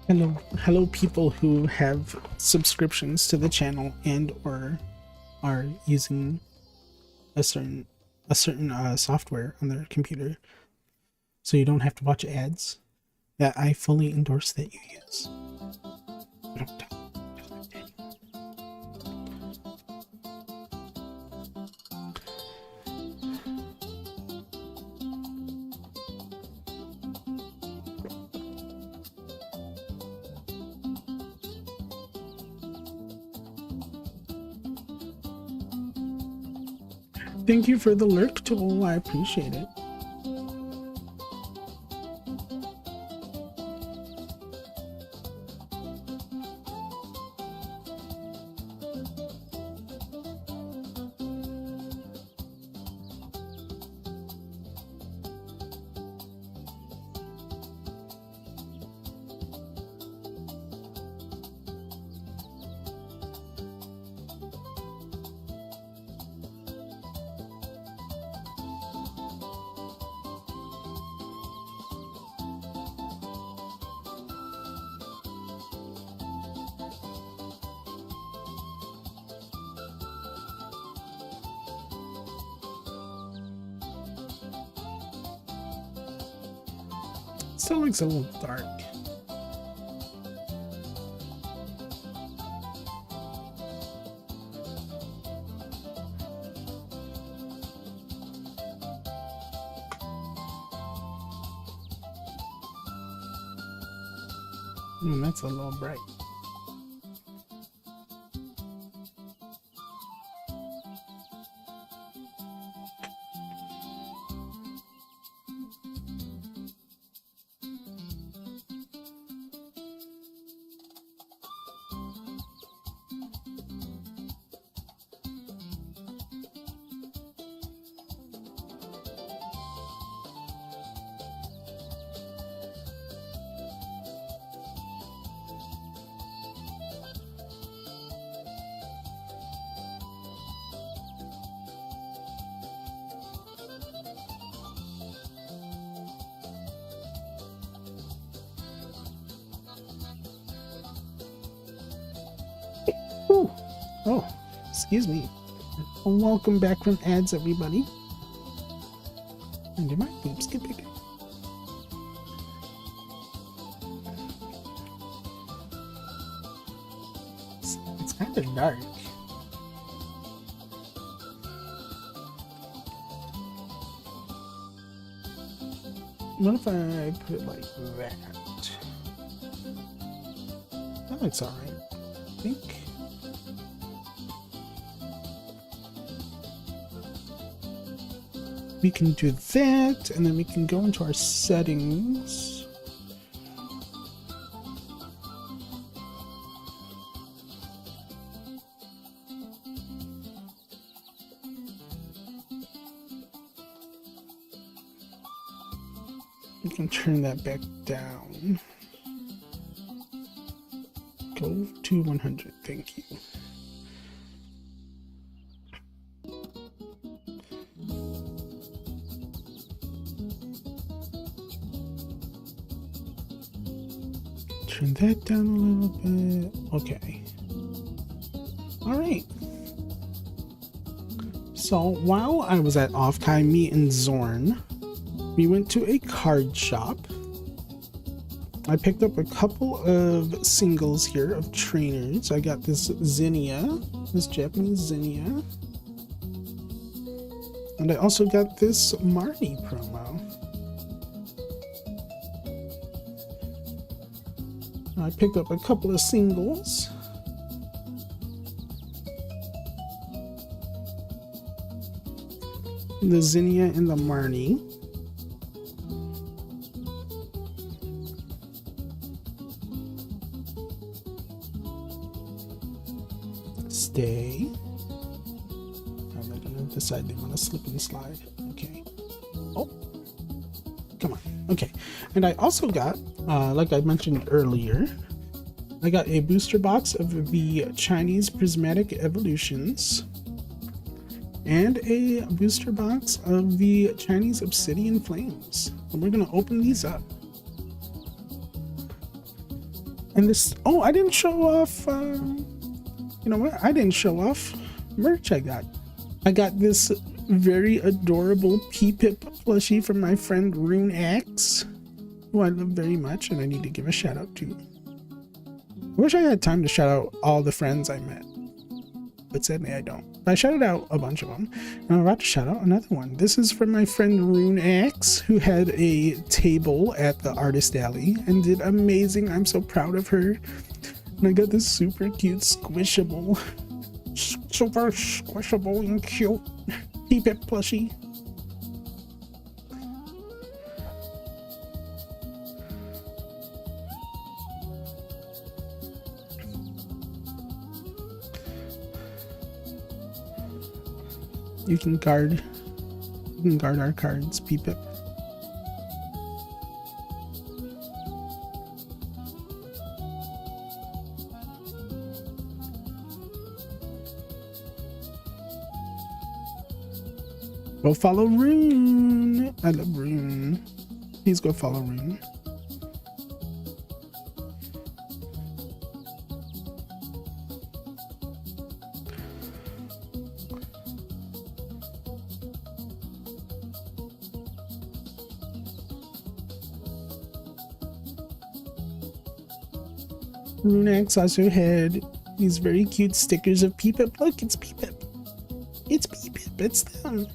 Hello, people who have subscriptions to the channel and or are using a certain software on their computer, so you don't have to watch ads. That I fully endorse that you use. Don't tell anyone. Thank you for the lurk tool. I appreciate it. Still looks a little dark. That's a little bright. Ooh. Oh, excuse me. Welcome back from ads, everybody. And do my boobs get bigger? It's kind of dark. What if I put it like that? That looks alright, I think. We can do that, and then we can go into our settings. We can turn that back down. Go to 100, thank you. Turn that down a little bit. Okay. All right. So while I was at Offkai, me and Zorn, we went to a card shop. I picked up a couple of singles here of trainers. I got this Zinnia, this Japanese Zinnia. And I also got this Marnie promo. I picked up a couple of singles. The Zinnia and the Marnie. Stay. I'm gonna decide they want to slip and slide. Okay. Oh, come on. Okay. And I also got, like I mentioned earlier, I got a booster box of the Chinese Prismatic Evolutions and a booster box of the Chinese Obsidian Flames. And we're gonna open these up. And this, oh, I didn't show off, you know what? I didn't show off merch I got. I got this very adorable P-Pip plushie from my friend Rune X, who I love very much, and I need to give a shout out to. I wish I had time to shout out all the friends I met, but sadly I don't. I shouted out a bunch of them, and I'm about to shout out another one. This is from my friend Rune X, who had a table at the Artist Alley and did amazing. I'm so proud of her. And I got this super cute squishable, and cute P-Pip plushie. You can guard our cards, P-Pip. Go follow Rune. I love Rune. Please go follow Rune. Runex also had these very cute stickers of P-Pip. Look, it's P-Pip. It's P-Pip. It's them.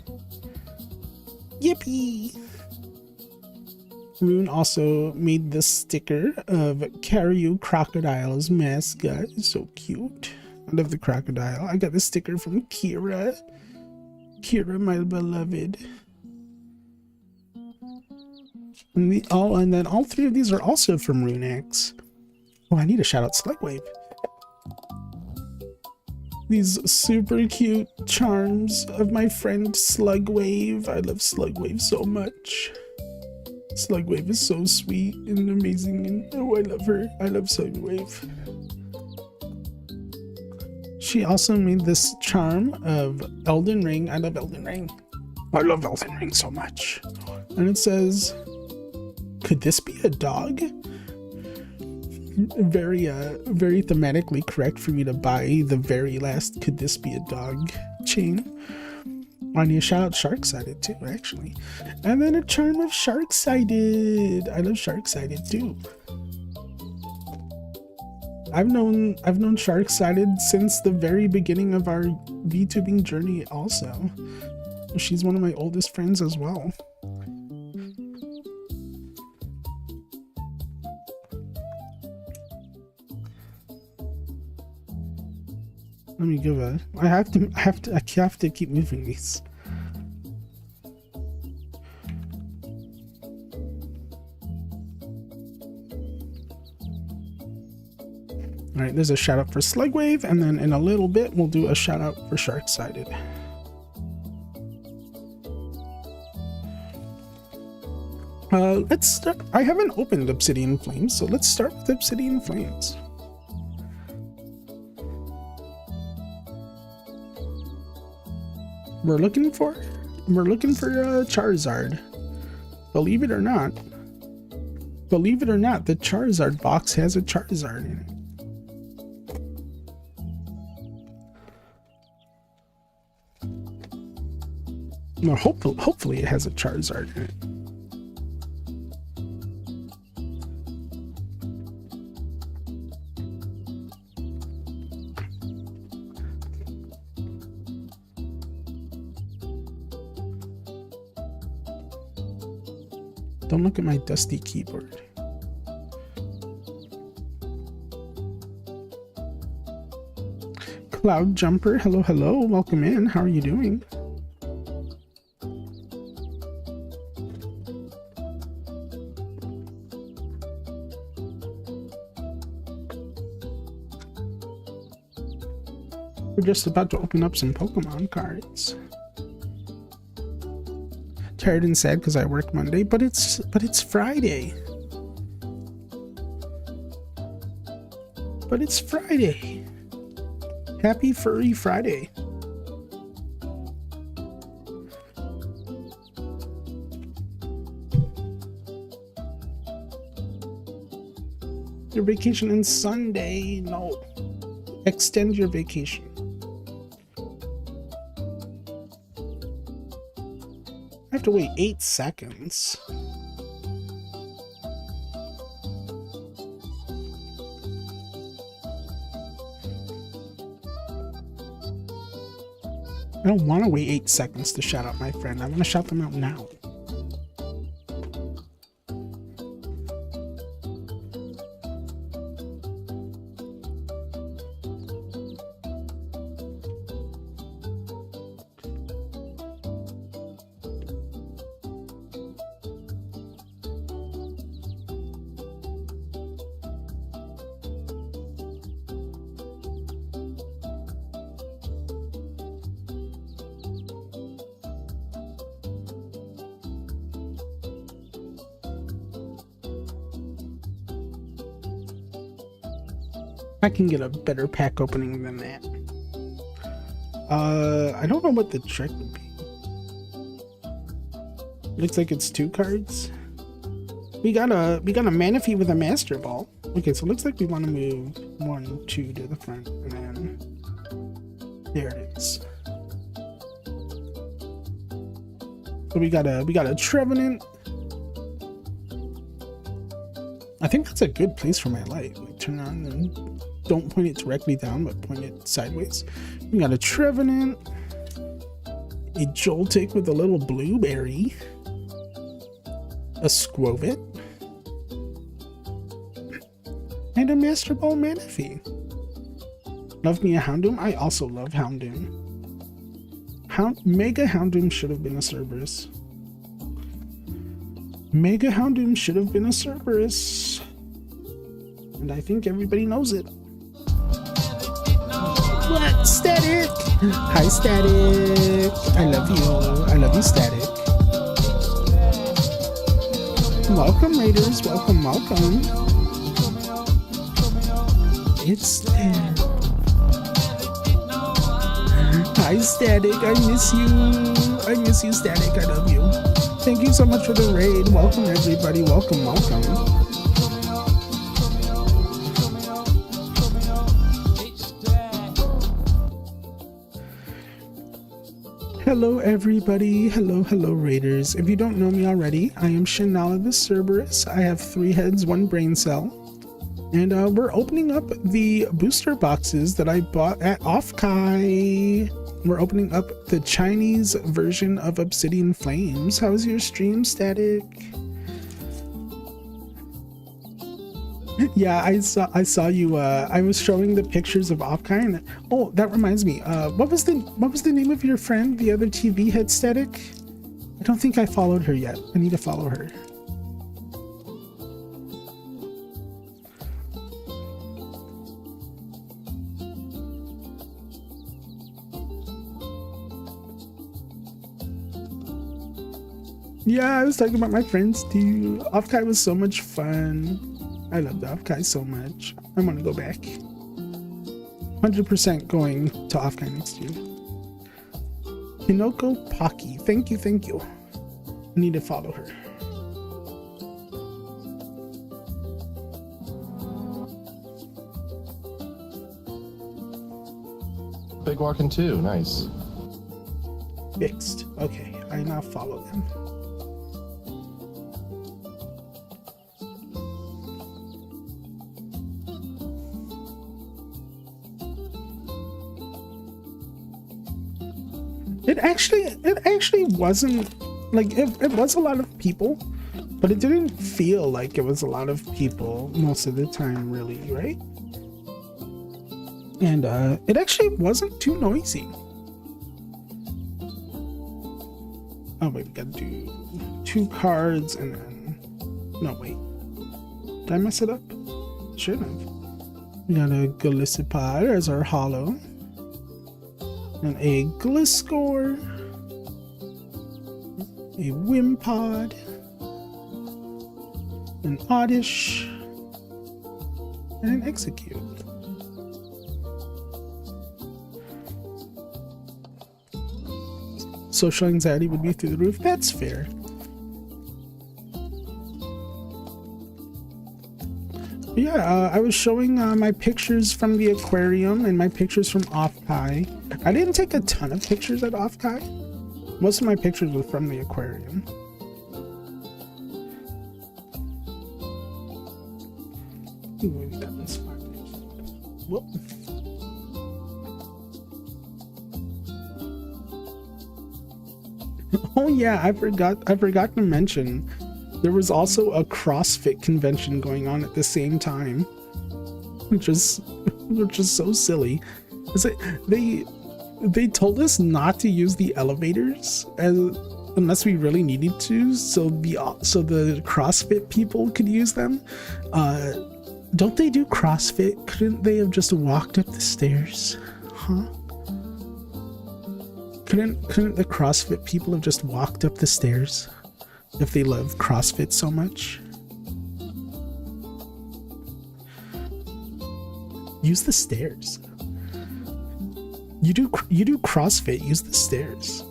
Yippee! Rune also made this sticker of Karyu Crocodile's mascot. It's so cute. I love the crocodile. I got the sticker from Kira. Kira, my beloved. And then all three of these are also from Runex. Oh, I need to shout out Slugwave. These super cute charms of my friend Slugwave. I love Slugwave so much. Slugwave is so sweet and amazing, and oh, I love her. I love Slugwave. She also made this charm of Elden Ring. I love Elden Ring. I love Elden Ring so much. And it says, could this be a dog? Very thematically correct for me to buy the very last "Could this be a dog" chain. I need to shout out Shark-Sided too, actually. And then a charm of Shark-Sided. I love Shark-Sided too. I've known Shark-Sided since the very beginning of our VTubing journey also. She's one of my oldest friends as well. Let me give a. I have to keep moving these. All right, there's a shout out for Slugwave, and then in a little bit we'll do a shout out for Shark-Sided. Let's start. I haven't opened Obsidian Flames, so let's start with Obsidian Flames. We're looking for Charizard. Believe it or not, the Charizard box has a Charizard in it. No, hopefully it has a Charizard in it. Don't look at my dusty keyboard. Cloud Jumper, hello, hello, welcome in. How are you doing? We're just about to open up some Pokemon cards. Tired and sad because I work Monday, but it's Friday. But it's Friday. Happy Furry Friday. Your vacation ends Sunday. No. Extend your vacation. I have to wait 8 seconds. I don't want to wait 8 seconds to shout out my friend. I want to shout them out now. I can get a better pack opening than that. I don't know what the trick would be. Looks like it's 2 cards. We got a Manaphy with a Master Ball. Okay, so it looks like we want to move 1, 2 to the front, and then there it is. So we got a Trevenant. I think that's a good place for my light. Like, turn on and don't point it directly down, but point it sideways. We got a Trevenant, a Joltik with a little blueberry, a Squovit, and a Master Ball Manaphy. Love me a Houndoom? I also love Houndoom. Mega Houndoom should have been a Cerberus. Mega Houndoom should have been a Cerberus. And I think everybody knows it. What? Static! Hi, Static! I love you. I love you, Static. Welcome, Raiders. Welcome, welcome. It's there. Hi, Static. I miss you. I miss you, Static. I love you. Thank you so much for the raid. Welcome, everybody. Welcome, welcome. Hello, everybody. Hello, hello, Raiders. If you don't know me already, I am Shinala the Cerberus. I have 3 heads, 1 brain cell. And we're opening up the booster boxes that I bought at Offkai. We're opening up the Chinese version of Obsidian Flames. How's your stream, Static? Yeah, I saw you. I was showing the pictures of Offkai, and oh, that reminds me. What was the name of your friend, the other TV head, Static? I don't think I followed her yet. I need to follow her. Yeah, I was talking about my friends too. Offkai was so much fun. I loved Offkai so much. I want to go back. 100% going to Offkai next year. Hinoko Pocky. Thank you, thank you. I need to follow her. Big walking too. Nice. Fixed. Okay, I now follow them. It actually wasn't like it was a lot of people, but it didn't feel like it was a lot of people most of the time, really, right? And it actually wasn't too noisy. Oh wait, we gotta do 2 cards and then no wait. Did I mess it up? Should have. We got a Golisopod as our holo. And a Gliscor, a Wimpod, an Oddish, and an Execute. Social anxiety would be through the roof. That's fair. Yeah, I was showing my pictures from the aquarium and my pictures from Offkai. I didn't take a ton of pictures at Offkai. Most of my pictures were from the aquarium. Ooh, we got this spot. Whoop. Oh yeah, I forgot to mention there was also a CrossFit convention going on at the same time, which is so silly. It's like they told us not to use the elevators unless we really needed to, so the CrossFit people could use them. Don't they do CrossFit? Couldn't they have just walked up the stairs? Huh? Couldn't the CrossFit people have just walked up the stairs if they love CrossFit so much? Use the stairs. You do CrossFit, use the stairs.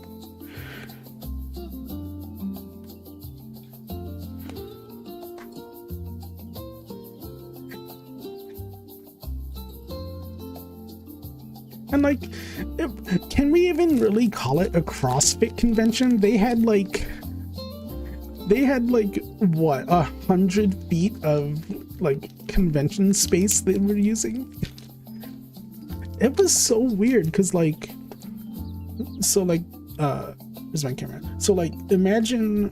And like, can we even really call it a CrossFit convention? They had like what, 100 feet of like convention space they were using. It was so weird because like, where's my camera? So like, imagine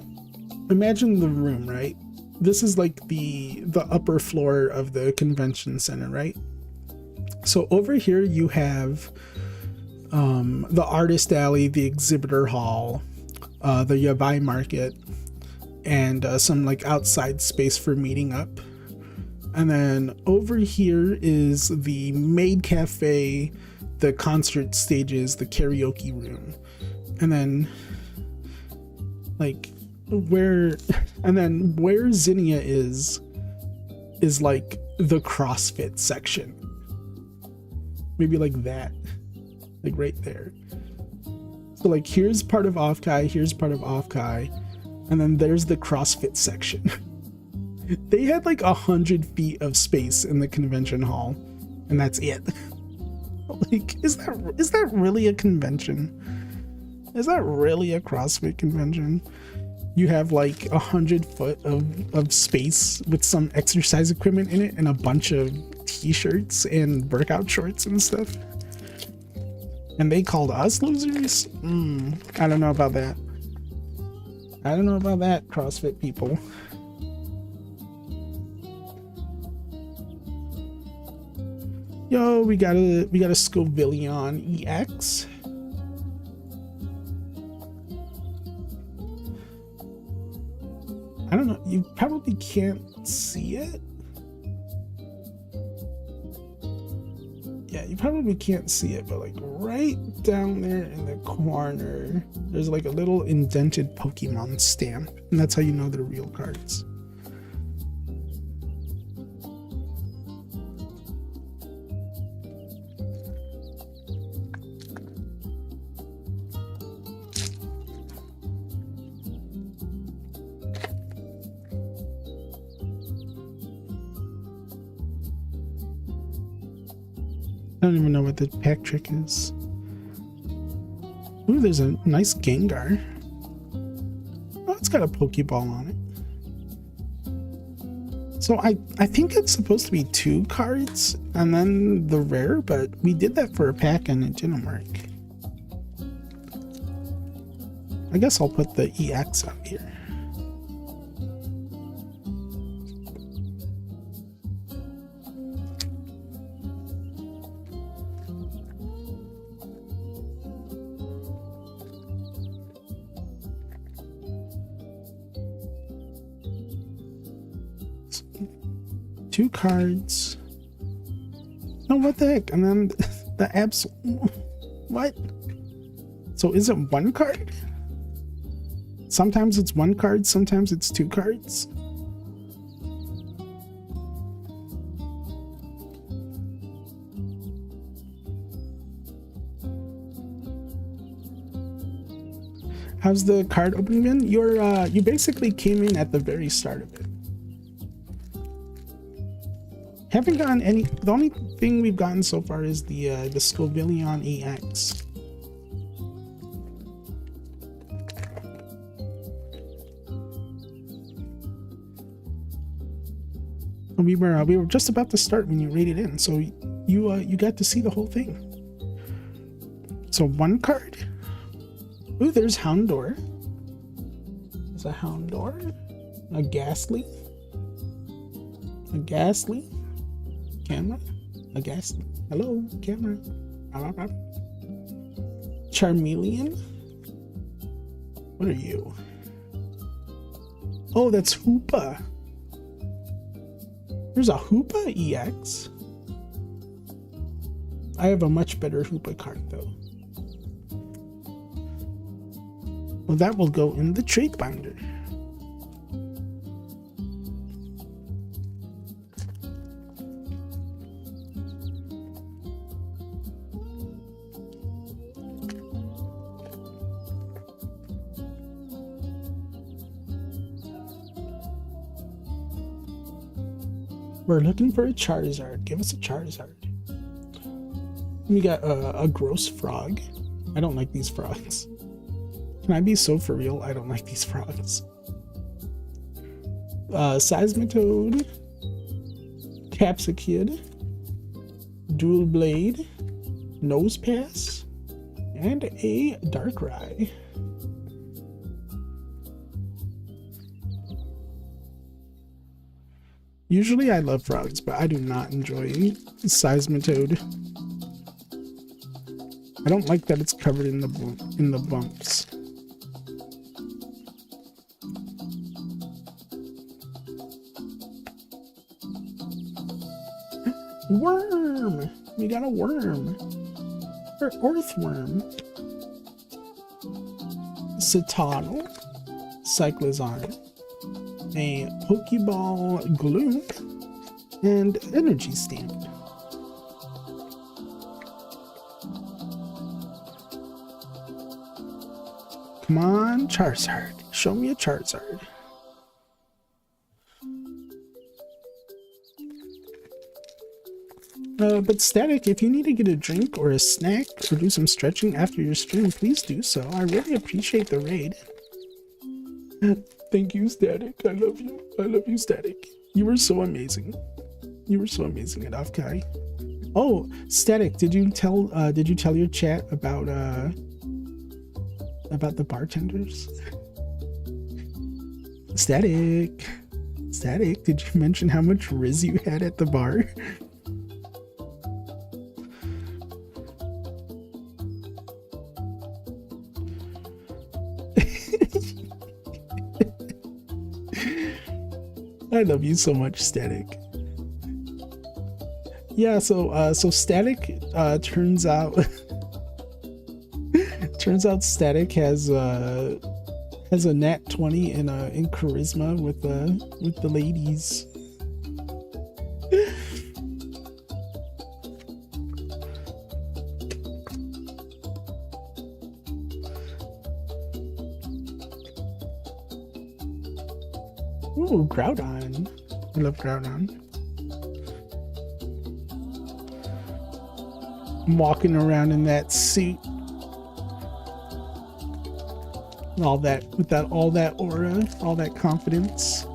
the room, right? This is like the upper floor of the convention center, right? So over here you have the artist alley, the exhibitor hall, the yabai market, and some like outside space for meeting up. And then over here is the maid cafe, the concert stages, the karaoke room. And then like where Zinnia is like the CrossFit section. Maybe like that, like right there. So like here's part of Offkai, here's part of Offkai, and then there's the CrossFit section. They had like 100 feet of space in the convention hall, and that's it. Like, is that really a convention? Is that really a CrossFit convention? You have like 100 foot of space with some exercise equipment in it and a bunch of t-shirts and workout shorts and stuff. And they called us losers? I don't know about that. I don't know about that, CrossFit people. Yo, we got a Scovillion EX. I don't know, you probably can't see it. Yeah, you probably can't see it, but like right down there in the corner, there's like a little indented Pokemon stamp, and that's how you know they're real cards. I don't even know what the pack trick is. Ooh, there's a nice Gengar. Oh, it's got a Pokeball on it. So I think it's supposed to be 2 cards and then the rare, but we did that for a pack and it didn't work. I guess I'll put the EX out here. Two cards. No, what the heck? And then the abs. What? So is it 1 card? Sometimes it's 1 card, sometimes it's 2 cards. How's the card opening been? You basically came in at the very start of it. Haven't gotten any. The only thing we've gotten so far is the Scovillion EX. We were just about to start when you raided in, so you got to see the whole thing. So one card. Ooh, there's Houndor. There's a Houndor, a Ghastly, camera, a Ghastly. Hello, camera. Charmeleon. What are you? Oh, that's Hoopa. There's a Hoopa EX. I have a much better Hoopa card though. Well, that will go in the trade binder. We're looking for a Charizard. Give us a Charizard. We got a gross frog. I don't like these frogs. Can I be so for real? I don't like these frogs. Seismitoad, Capsicid, Dual Blade, Nose Pass, and a Darkrai. Usually I love frogs, but I do not enjoy Seismitoad. I don't like that it's covered in the bumps. Worm! We got a worm. Or earthworm. Citadel. Cyclizar. A Pokeball Gloom. And Energy Stamp. Come on, Charizard. Show me a Charizard. But Static, if you need to get a drink or a snack or do some stretching after your stream, please do so. I really appreciate the raid. Thank you, Static. I love you. I love you, Static. You were so amazing. You were so amazing at Offkai. Oh, Static, did you tell your chat about the bartenders? Static, did you mention how much Riz you had at the bar? I love you so much, Static. Yeah, so Static turns out Static has a nat 20 in charisma with the ladies. Ooh, Groudon. I love Groudon. I'm walking around in that suit. All that aura, all that confidence.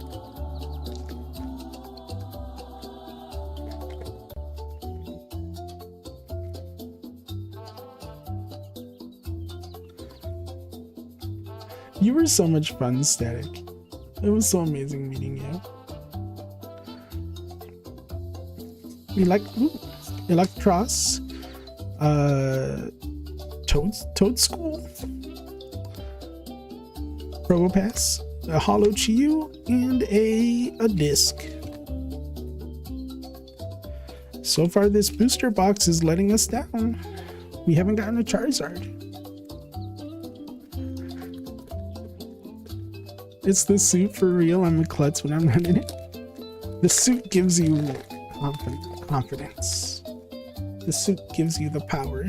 You were so much fun, Static. It was so amazing meeting you. Electros, Toadschool, Probopass, a Hollow Chiyu, and a disc. So far, this booster box is letting us down. We haven't gotten a Charizard. It's the suit for real. I'm a klutz when I'm running it. The suit gives you confidence. The suit gives you the power.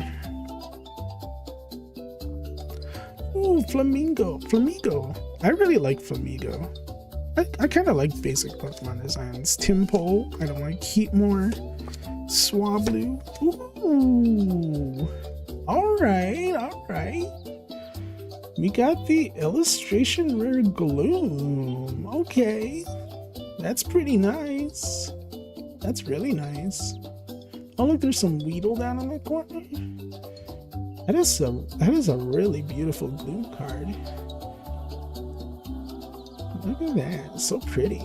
Ooh, Flamingo. I really like Flamingo. I kind of like basic Pokemon designs. Timpo, I don't like Heatmore, Swablu. Ooh. Alright, alright. We got the illustration rare Gloom. Okay. That's pretty nice. That's really nice. Oh look, there's some Weedle down in the corner. That is a really beautiful Gloom card. Look at that, it's so pretty.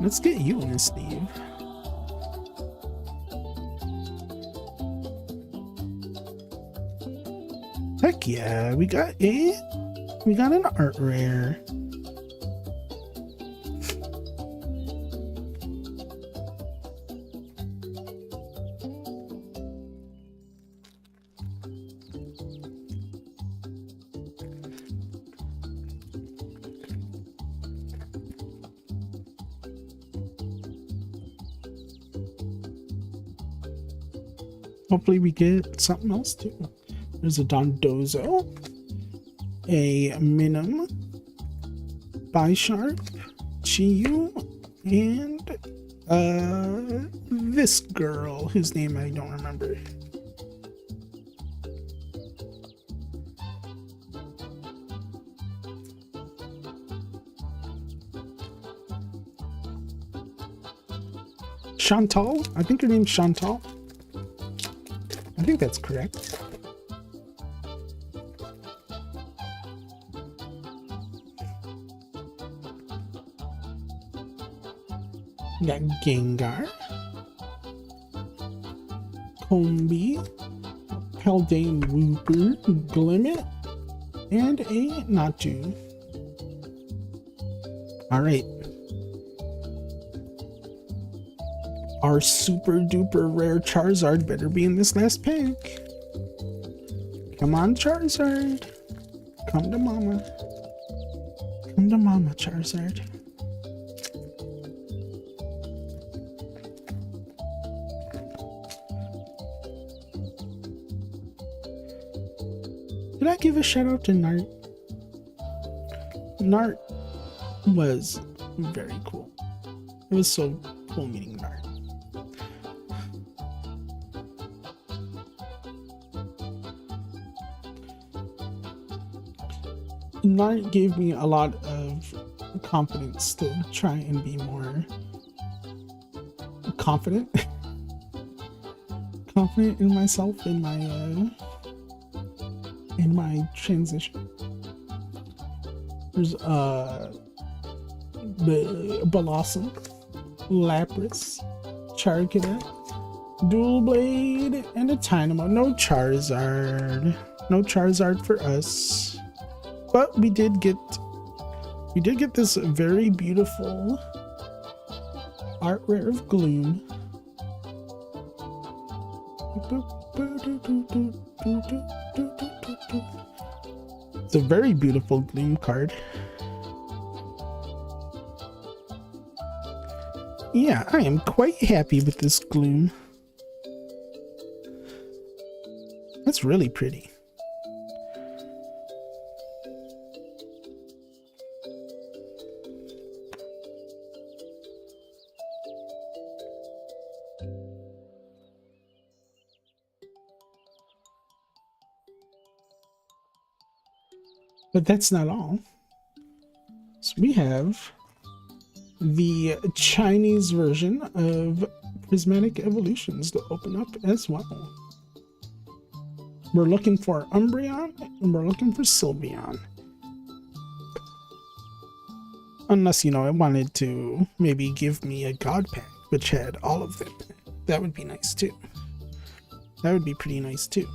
Let's get you in this, Steve. Heck yeah, we got an art rare. Hopefully we get something else too. There's a Dondozo, a Minim, Bisharp, Chiyu, and this girl whose name I don't remember. Chantal? I think her name's Chantal. I think that's correct. We got Gengar, Combi, Haldane Wooper, Glimmet, and a Natu. Alright. Our super duper rare Charizard better be in this last pack. Come on, Charizard. Come to mama. Come to mama, Charizard. Did I give a shout out to Nart? Nart was very cool. It was so cool meeting Nart. Nart gave me a lot of confidence to try and be more confident. Confident in myself, in my transition. There's Blossom, Lapras, Charcadet, Dual Blade, and a Tynamo. No Charizard. No Charizard for us. But we did get this very beautiful art rare of Gloom. It's a very beautiful Gloom card. Yeah, I am quite happy with this Gloom. That's really pretty. But that's not all. So we have the Chinese version of Prismatic Evolutions to open up as well. We're looking for Umbreon and we're looking for Sylveon. Unless, you know, it wanted to maybe give me a God Pack, which had all of them. That would be nice too. That would be pretty nice too.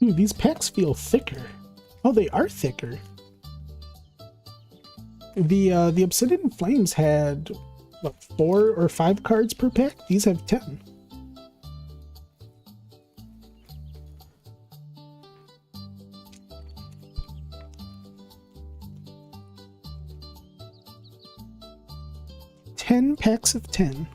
Ooh, these packs feel thicker. Oh, they are thicker. The Obsidian Flames had, what, 4 or 5 cards per pack? These have 10. Packs of 10.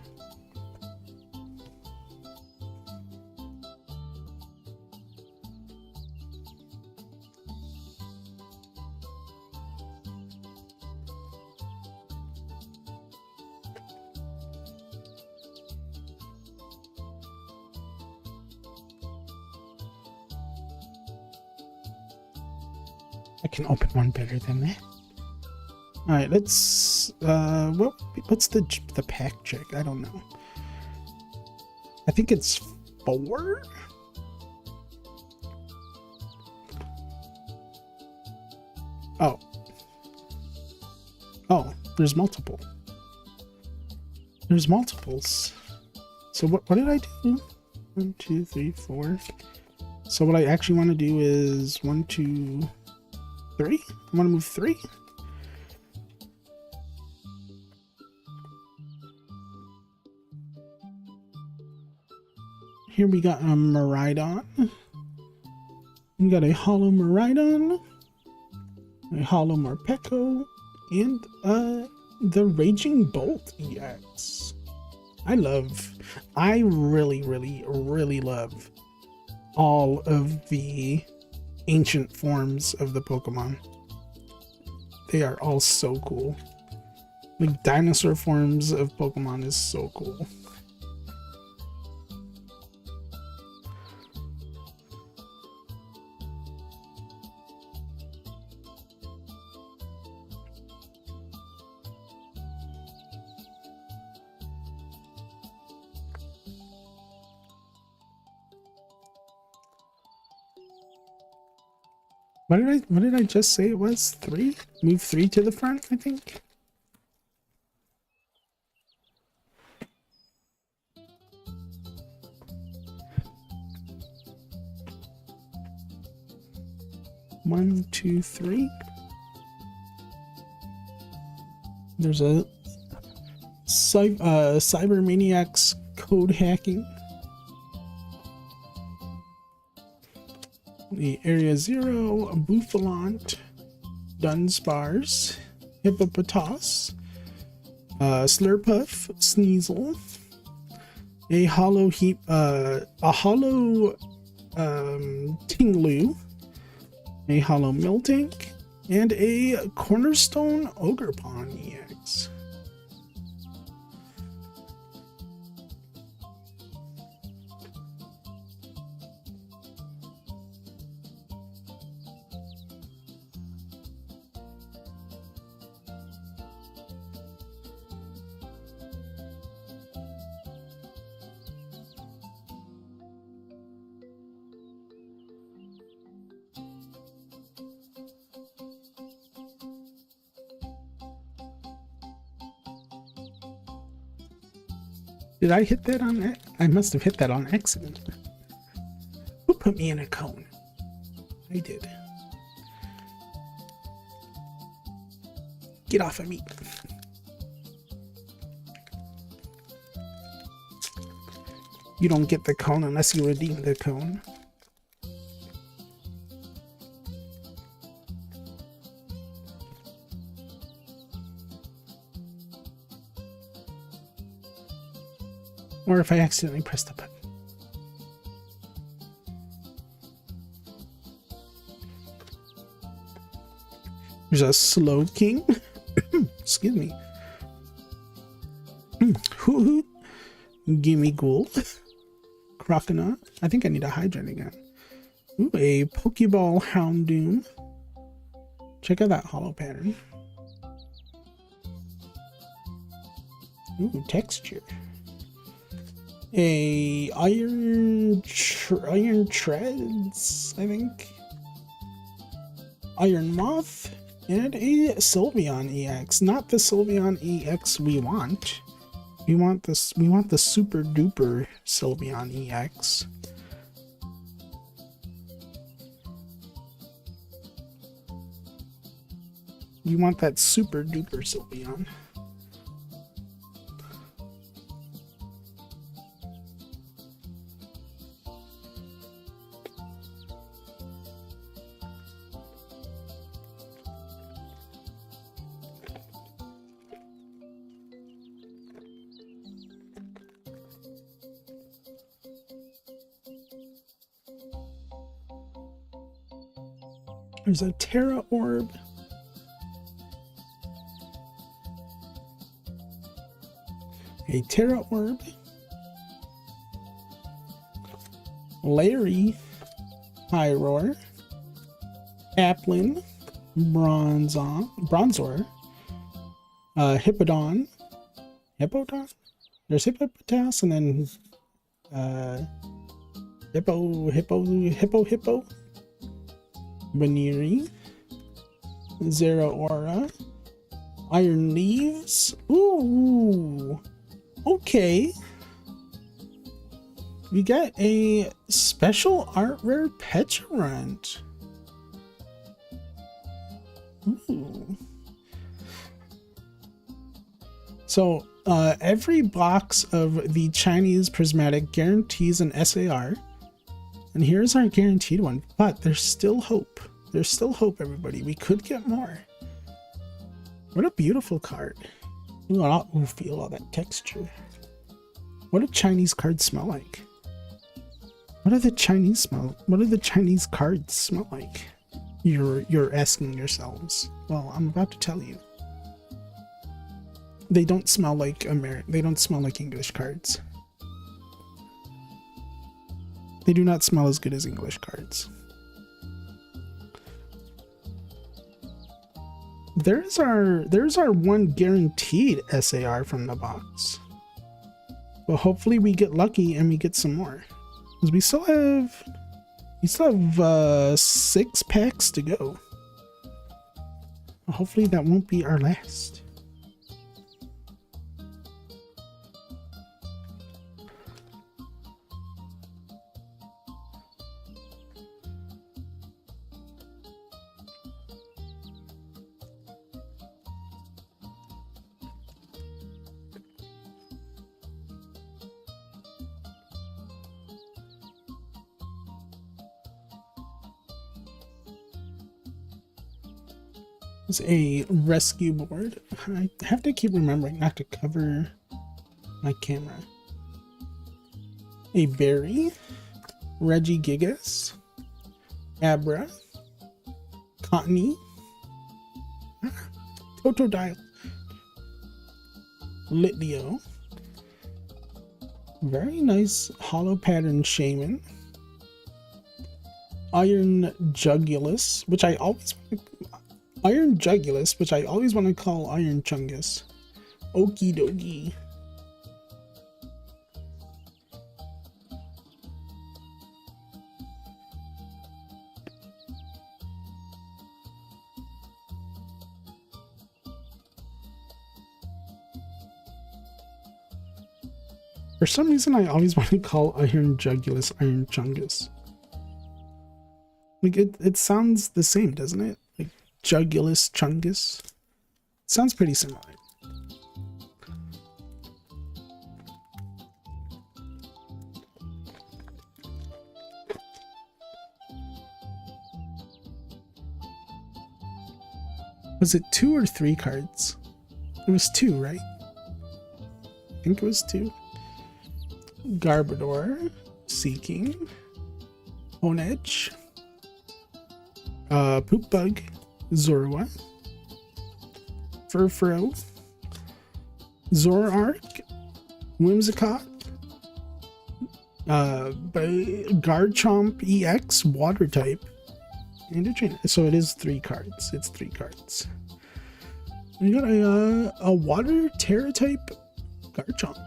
I can open one better than that. All right, let's what's the pack check? I don't know. I think it's 4. Oh. Oh, there's multiple. There's multiples. So what did I do? 1, 2, 3, 4. So what I actually want to do is 1, 2, 3. I want to move 3. Here we got a Miraidon. We got a Hollow Miraidon, a Hollow Morpeko, and the Raging Bolt EX. I really love all of the ancient forms of the Pokemon. They are all so cool. Like, dinosaur forms of Pokemon is so cool. What did I just say it was? 3? Move 3 to the front, I think. One, 2, 3. There's a Cybermaniac's code hacking. The Area Zero, Bouffalant, Dunsparce, Hippopotas, Slurpuff, Sneasel, a Hollow Tinglu, a Hollow Miltank, and a Cornerstone Ogerpon EX. Did I hit that on that? I must have hit that on accident. Who put me in a cone? I did. Get off of me. You don't get the cone unless you redeem the cone. Or if I accidentally press the button. There's a Slow King. Excuse me. Gimme Ghoul. Croconaut. I think I need a Hydrant again. Ooh, a Pokeball Houndoom. Check out that hollow pattern. Ooh, texture. A Iron Treads, I think. Iron Moth. And a Sylveon EX. Not the Sylveon EX we want. We want this. We want the super duper Sylveon EX. You want that super duper Sylveon. There's a Terra Orb. A Terra Orb. Larry. Pyroar. Applin. Bronzor. Hippodon. Hippodon? There's Hippopotas and then Hippo. Baniri, Zeraora, Iron Leaves. Ooh, okay. We got a special art rare Pecharunt. Ooh. So, every box of the Chinese Prismatic guarantees an SAR. And here's our guaranteed one, but there's still hope. There's still hope, everybody. We could get more. What a beautiful card. Ooh, feel all that texture. What do Chinese cards smell like? What do the Chinese cards smell like? You're asking yourselves. Well, I'm about to tell you. They don't smell like they don't smell like English cards. They do not smell as good as English cards. There's our one guaranteed SAR from the box. But hopefully we get lucky and we get some more. Because we still have 6 packs to go. Hopefully that won't be our last. It's a rescue board. I have to keep remembering not to cover my camera. A berry, Regigigas, Abra, Cottony, Totodile, Litleo, very nice hollow pattern Shaman, Iron Jugulus, which I always want to call Iron Chungus. Okie dokie. For some reason, I always want to call Iron Jugulus Iron Chungus. Like, it sounds the same, doesn't it? Like, Jugulus Chungus. It sounds pretty similar. Was it 2 or 3 cards? It was 2, right? I think it was 2. Garbodor, Seeking, Honedge, Poop Bug, Zorua, Furfuro, Zoroark, Whimsicott, Garchomp EX, Water type, and a trainer. So it is 3 cards. It's 3 cards. We got a Water Terra type Garchomp.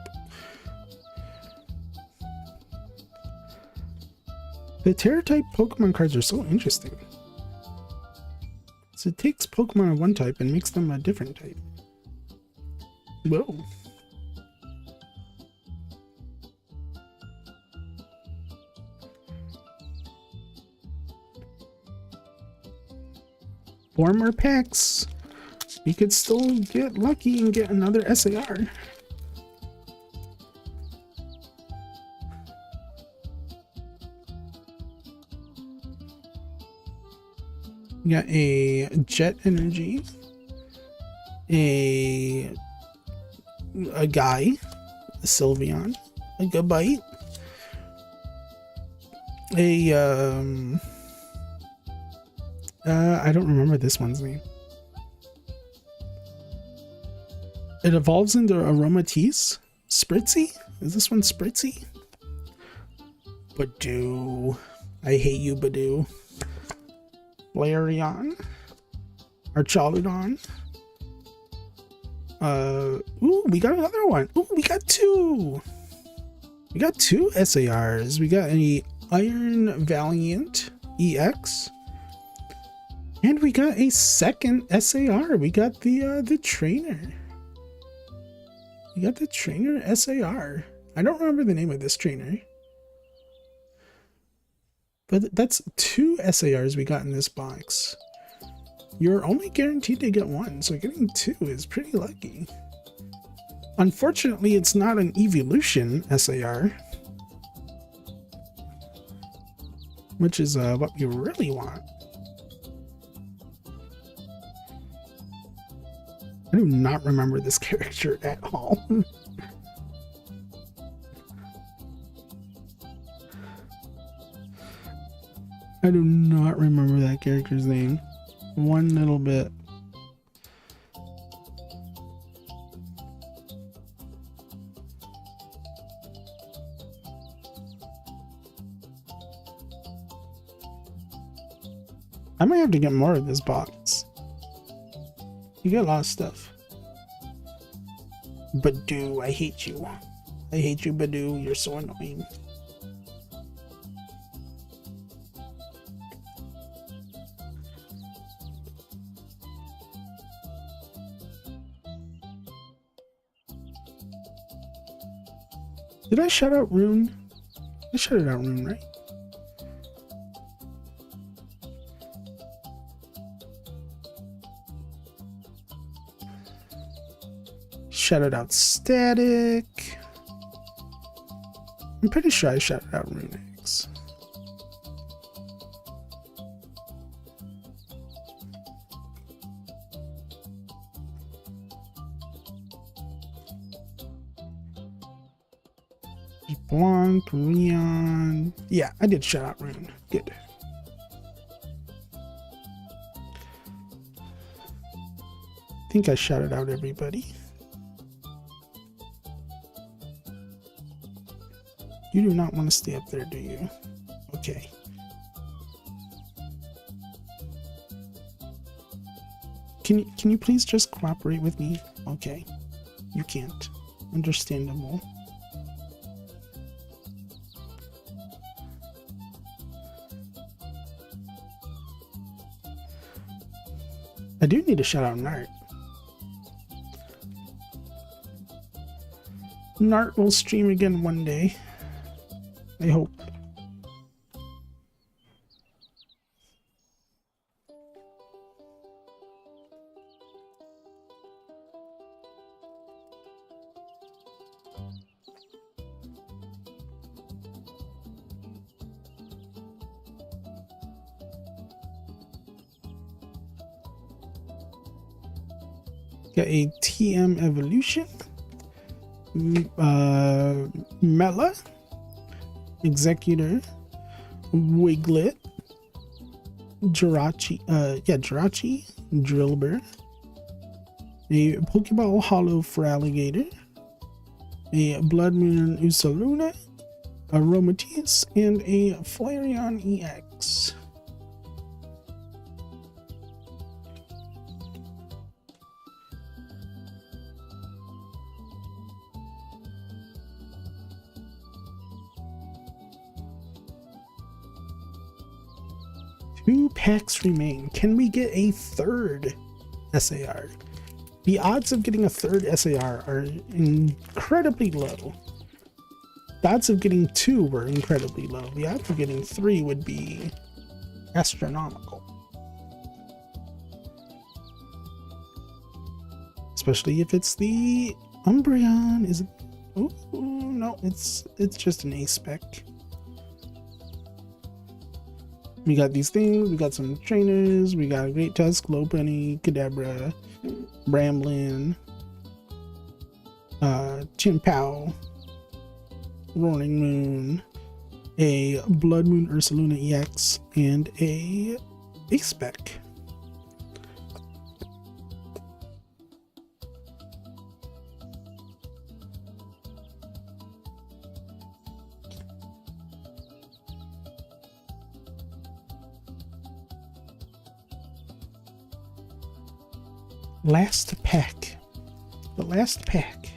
The Terra type Pokemon cards are so interesting. So it takes Pokemon of one type and makes them a different type. Whoa. Four more packs. We could still get lucky and get another SAR. We got a Jet Energy, a Guy, a Sylveon, a Gabite, I don't remember this one's name. It evolves into Aromatisse. Spritzy? Is this one Spritzy? Badoo. I hate you, Badoo. Flareon. Archaludon. Ooh, we got another one. Ooh, we got two. We got two SARs. We got a Iron Valiant EX. And we got a second SAR. We got the trainer. We got the trainer SAR. I don't remember the name of this trainer. But that's two SARs we got in this box. You're only guaranteed to get one, so getting two is pretty lucky. Unfortunately, it's not an evolution SAR, which is what you really want. I do not remember this character at all. I do not remember that character's name. One little bit. I might have to get more of this box. You get a lot of stuff. Badoo, I hate you. I hate you, Badoo. You're so annoying. Did I shout out Rune? I shouted out Rune, right? Shouted out Static. I'm pretty sure I shouted out Runix. Blanc, Leon. Yeah, I did shout out Rune. Good. I think I shouted out everybody. You do not want to stay up there, do you? Okay. Can you please just cooperate with me? Okay. You can't. Understandable. I do need to shout out Nart. Nart will stream again one day. I hope. Got a TM Evolution. Mela. Executor, Wiglet, Jirachi, Jirachi, Drillbur, a Pokeball Hollow for Alligator, a Blood Moon Usaluna, a Aromatisse, and a Flareon EX. Two packs remain. Can we get a third SAR? The odds of getting a third SAR are incredibly low. The odds of getting two were incredibly low. The odds of getting three would be astronomical. especially if it's the Umbreon. Is it? Oh no, it's just an A spec. We got these things. We got some trainers. We got a Great Tusk, Lopunny, Kadabra, Bramblin, Chien-Pao, Roaring Moon, a Blood Moon Ursaluna EX, and a spec. Last pack. The last pack.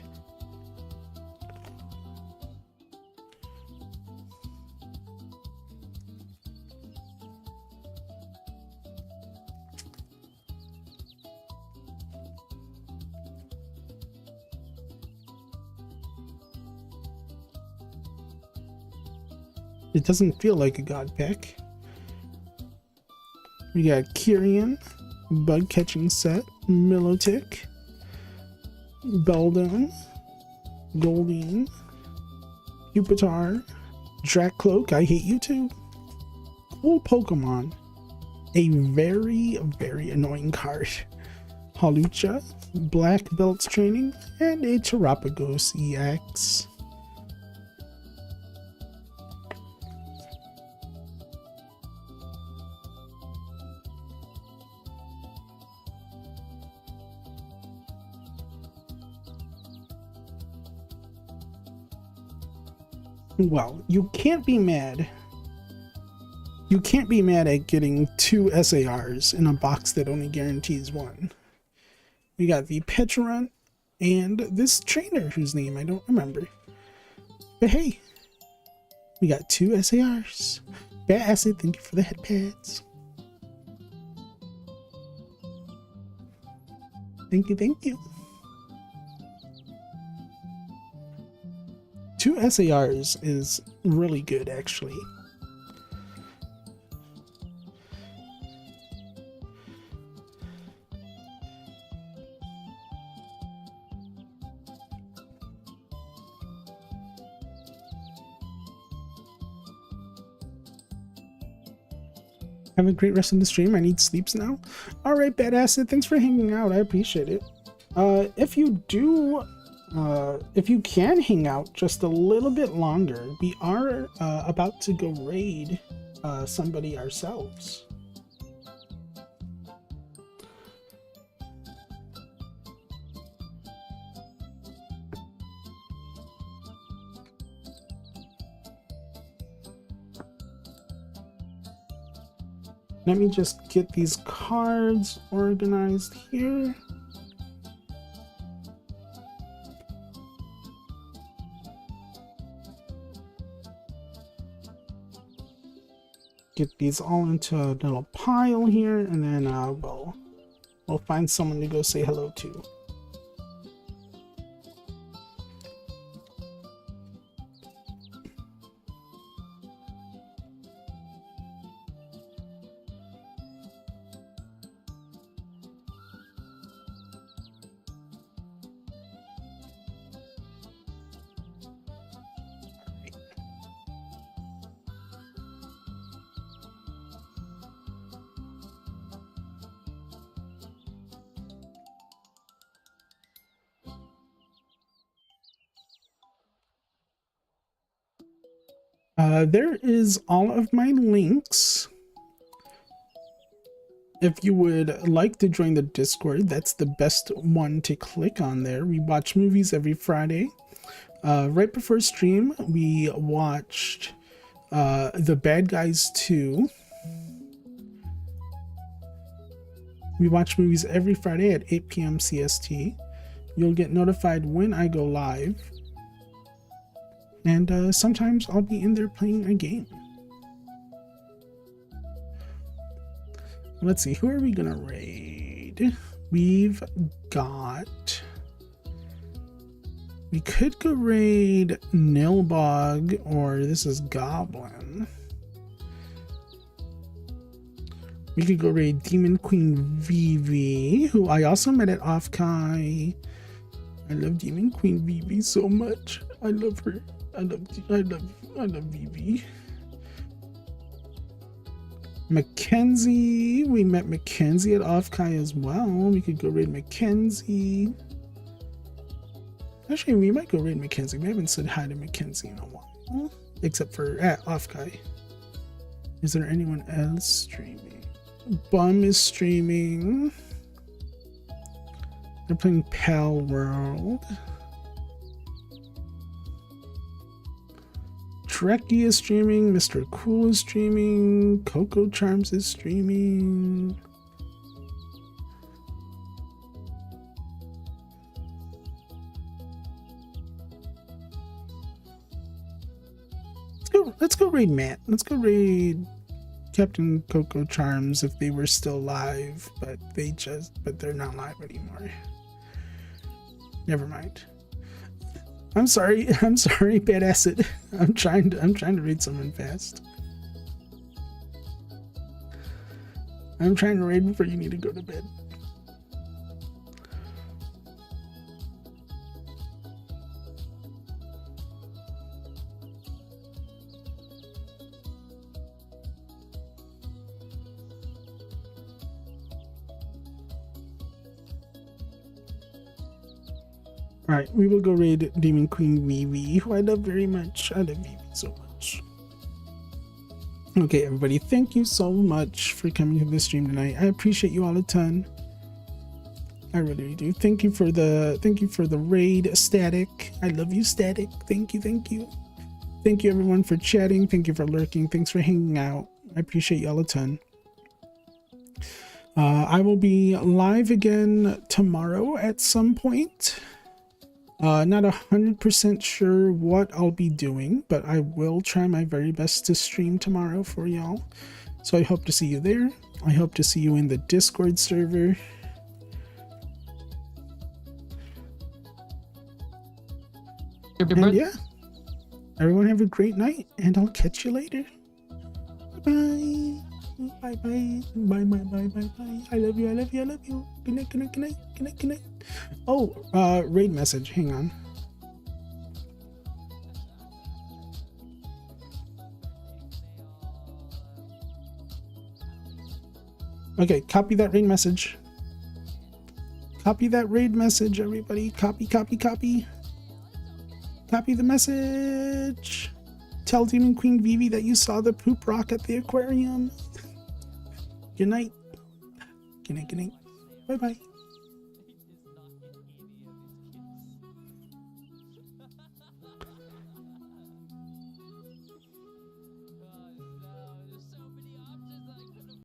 It doesn't feel like a god pack. We got Kyrian, Bug Catching Set, Milotic, Beldum, Goldeen, Pupitar, Dracloak, I hate you too. Cool Pokemon. A very, very annoying card. Hawlucha, Black Belts Training, and a Terapagos EX. Well, you can't be mad. You can't be mad at getting 2 SARs in a box that only guarantees 1. We got the Pecharunt and this trainer whose name I don't remember. But hey, we got 2 SARs. Bat Acid, thank you for the headpads. Thank you, thank you. 2 SARs is really good, actually. Have a great rest of the stream. I need sleeps now. All right, Bad Acid, thanks for hanging out. I appreciate it. If you can hang out just a little bit longer, we are about to go raid somebody ourselves. Let me just get these cards organized here. Get these all into a little pile here, and then we'll find someone to go say hello to. There is all of my links. If you would like to join the Discord, that's the best one to click on there. We watch movies every Friday. Right before stream, we watched The Bad Guys 2. We watch movies every Friday at 8 p.m. CST. You'll get notified when I go live. And sometimes I'll be in there playing a game. Let's see, who are we gonna raid? We could go raid Nilbog, or this is Goblin. We could go raid Demon Queen Vivi, who I also met at Offkai. I love Demon Queen Vivi so much. I love her. I love Vivi. Mackenzie. We met Mackenzie at Offkai as well. We could go raid Mackenzie. Actually, we might go raid Mackenzie. We haven't said hi to Mackenzie in a while. Except for at Offkai. Is there anyone else streaming? Bum is streaming. They're playing Pal World. Trekkie is streaming. Mr. Cool is streaming. Coco Charms is streaming. Let's go raid Matt. Let's go raid Captain Coco Charms if they were still live, but they're not live anymore. Never mind. I'm sorry, Bad Acid. I'm trying to raid someone fast. I'm trying to raid before you need to go to bed. Alright, we will go raid Demon Queen Vivi, who I love very much. I love Vivi so much. Okay, everybody, thank you so much for coming to this stream tonight. I appreciate you all a ton. I really do. Thank you for the raid, Static. I love you, Static. Thank you. Thank you everyone for chatting. Thank you for lurking. Thanks for hanging out. I appreciate you all a ton. I will be live again tomorrow at some point. Not 100% sure what I'll be doing, but I will try my very best to stream tomorrow for y'all. So I hope to see you there. I hope to see you in the Discord server. And yeah, everyone have a great night, and I'll catch you later. Bye. Bye bye. Bye bye bye bye bye. I love you. I love you. I love you. Good night. Good night. Good night. Good night. Good night. Oh, raid message. Hang on. Okay, copy that raid message. Copy that raid message, everybody. Copy, copy, copy. Copy the message. Tell Demon Queen Vivi that you saw the poop rock at the aquarium. Good night. Good night, good night. Bye-bye.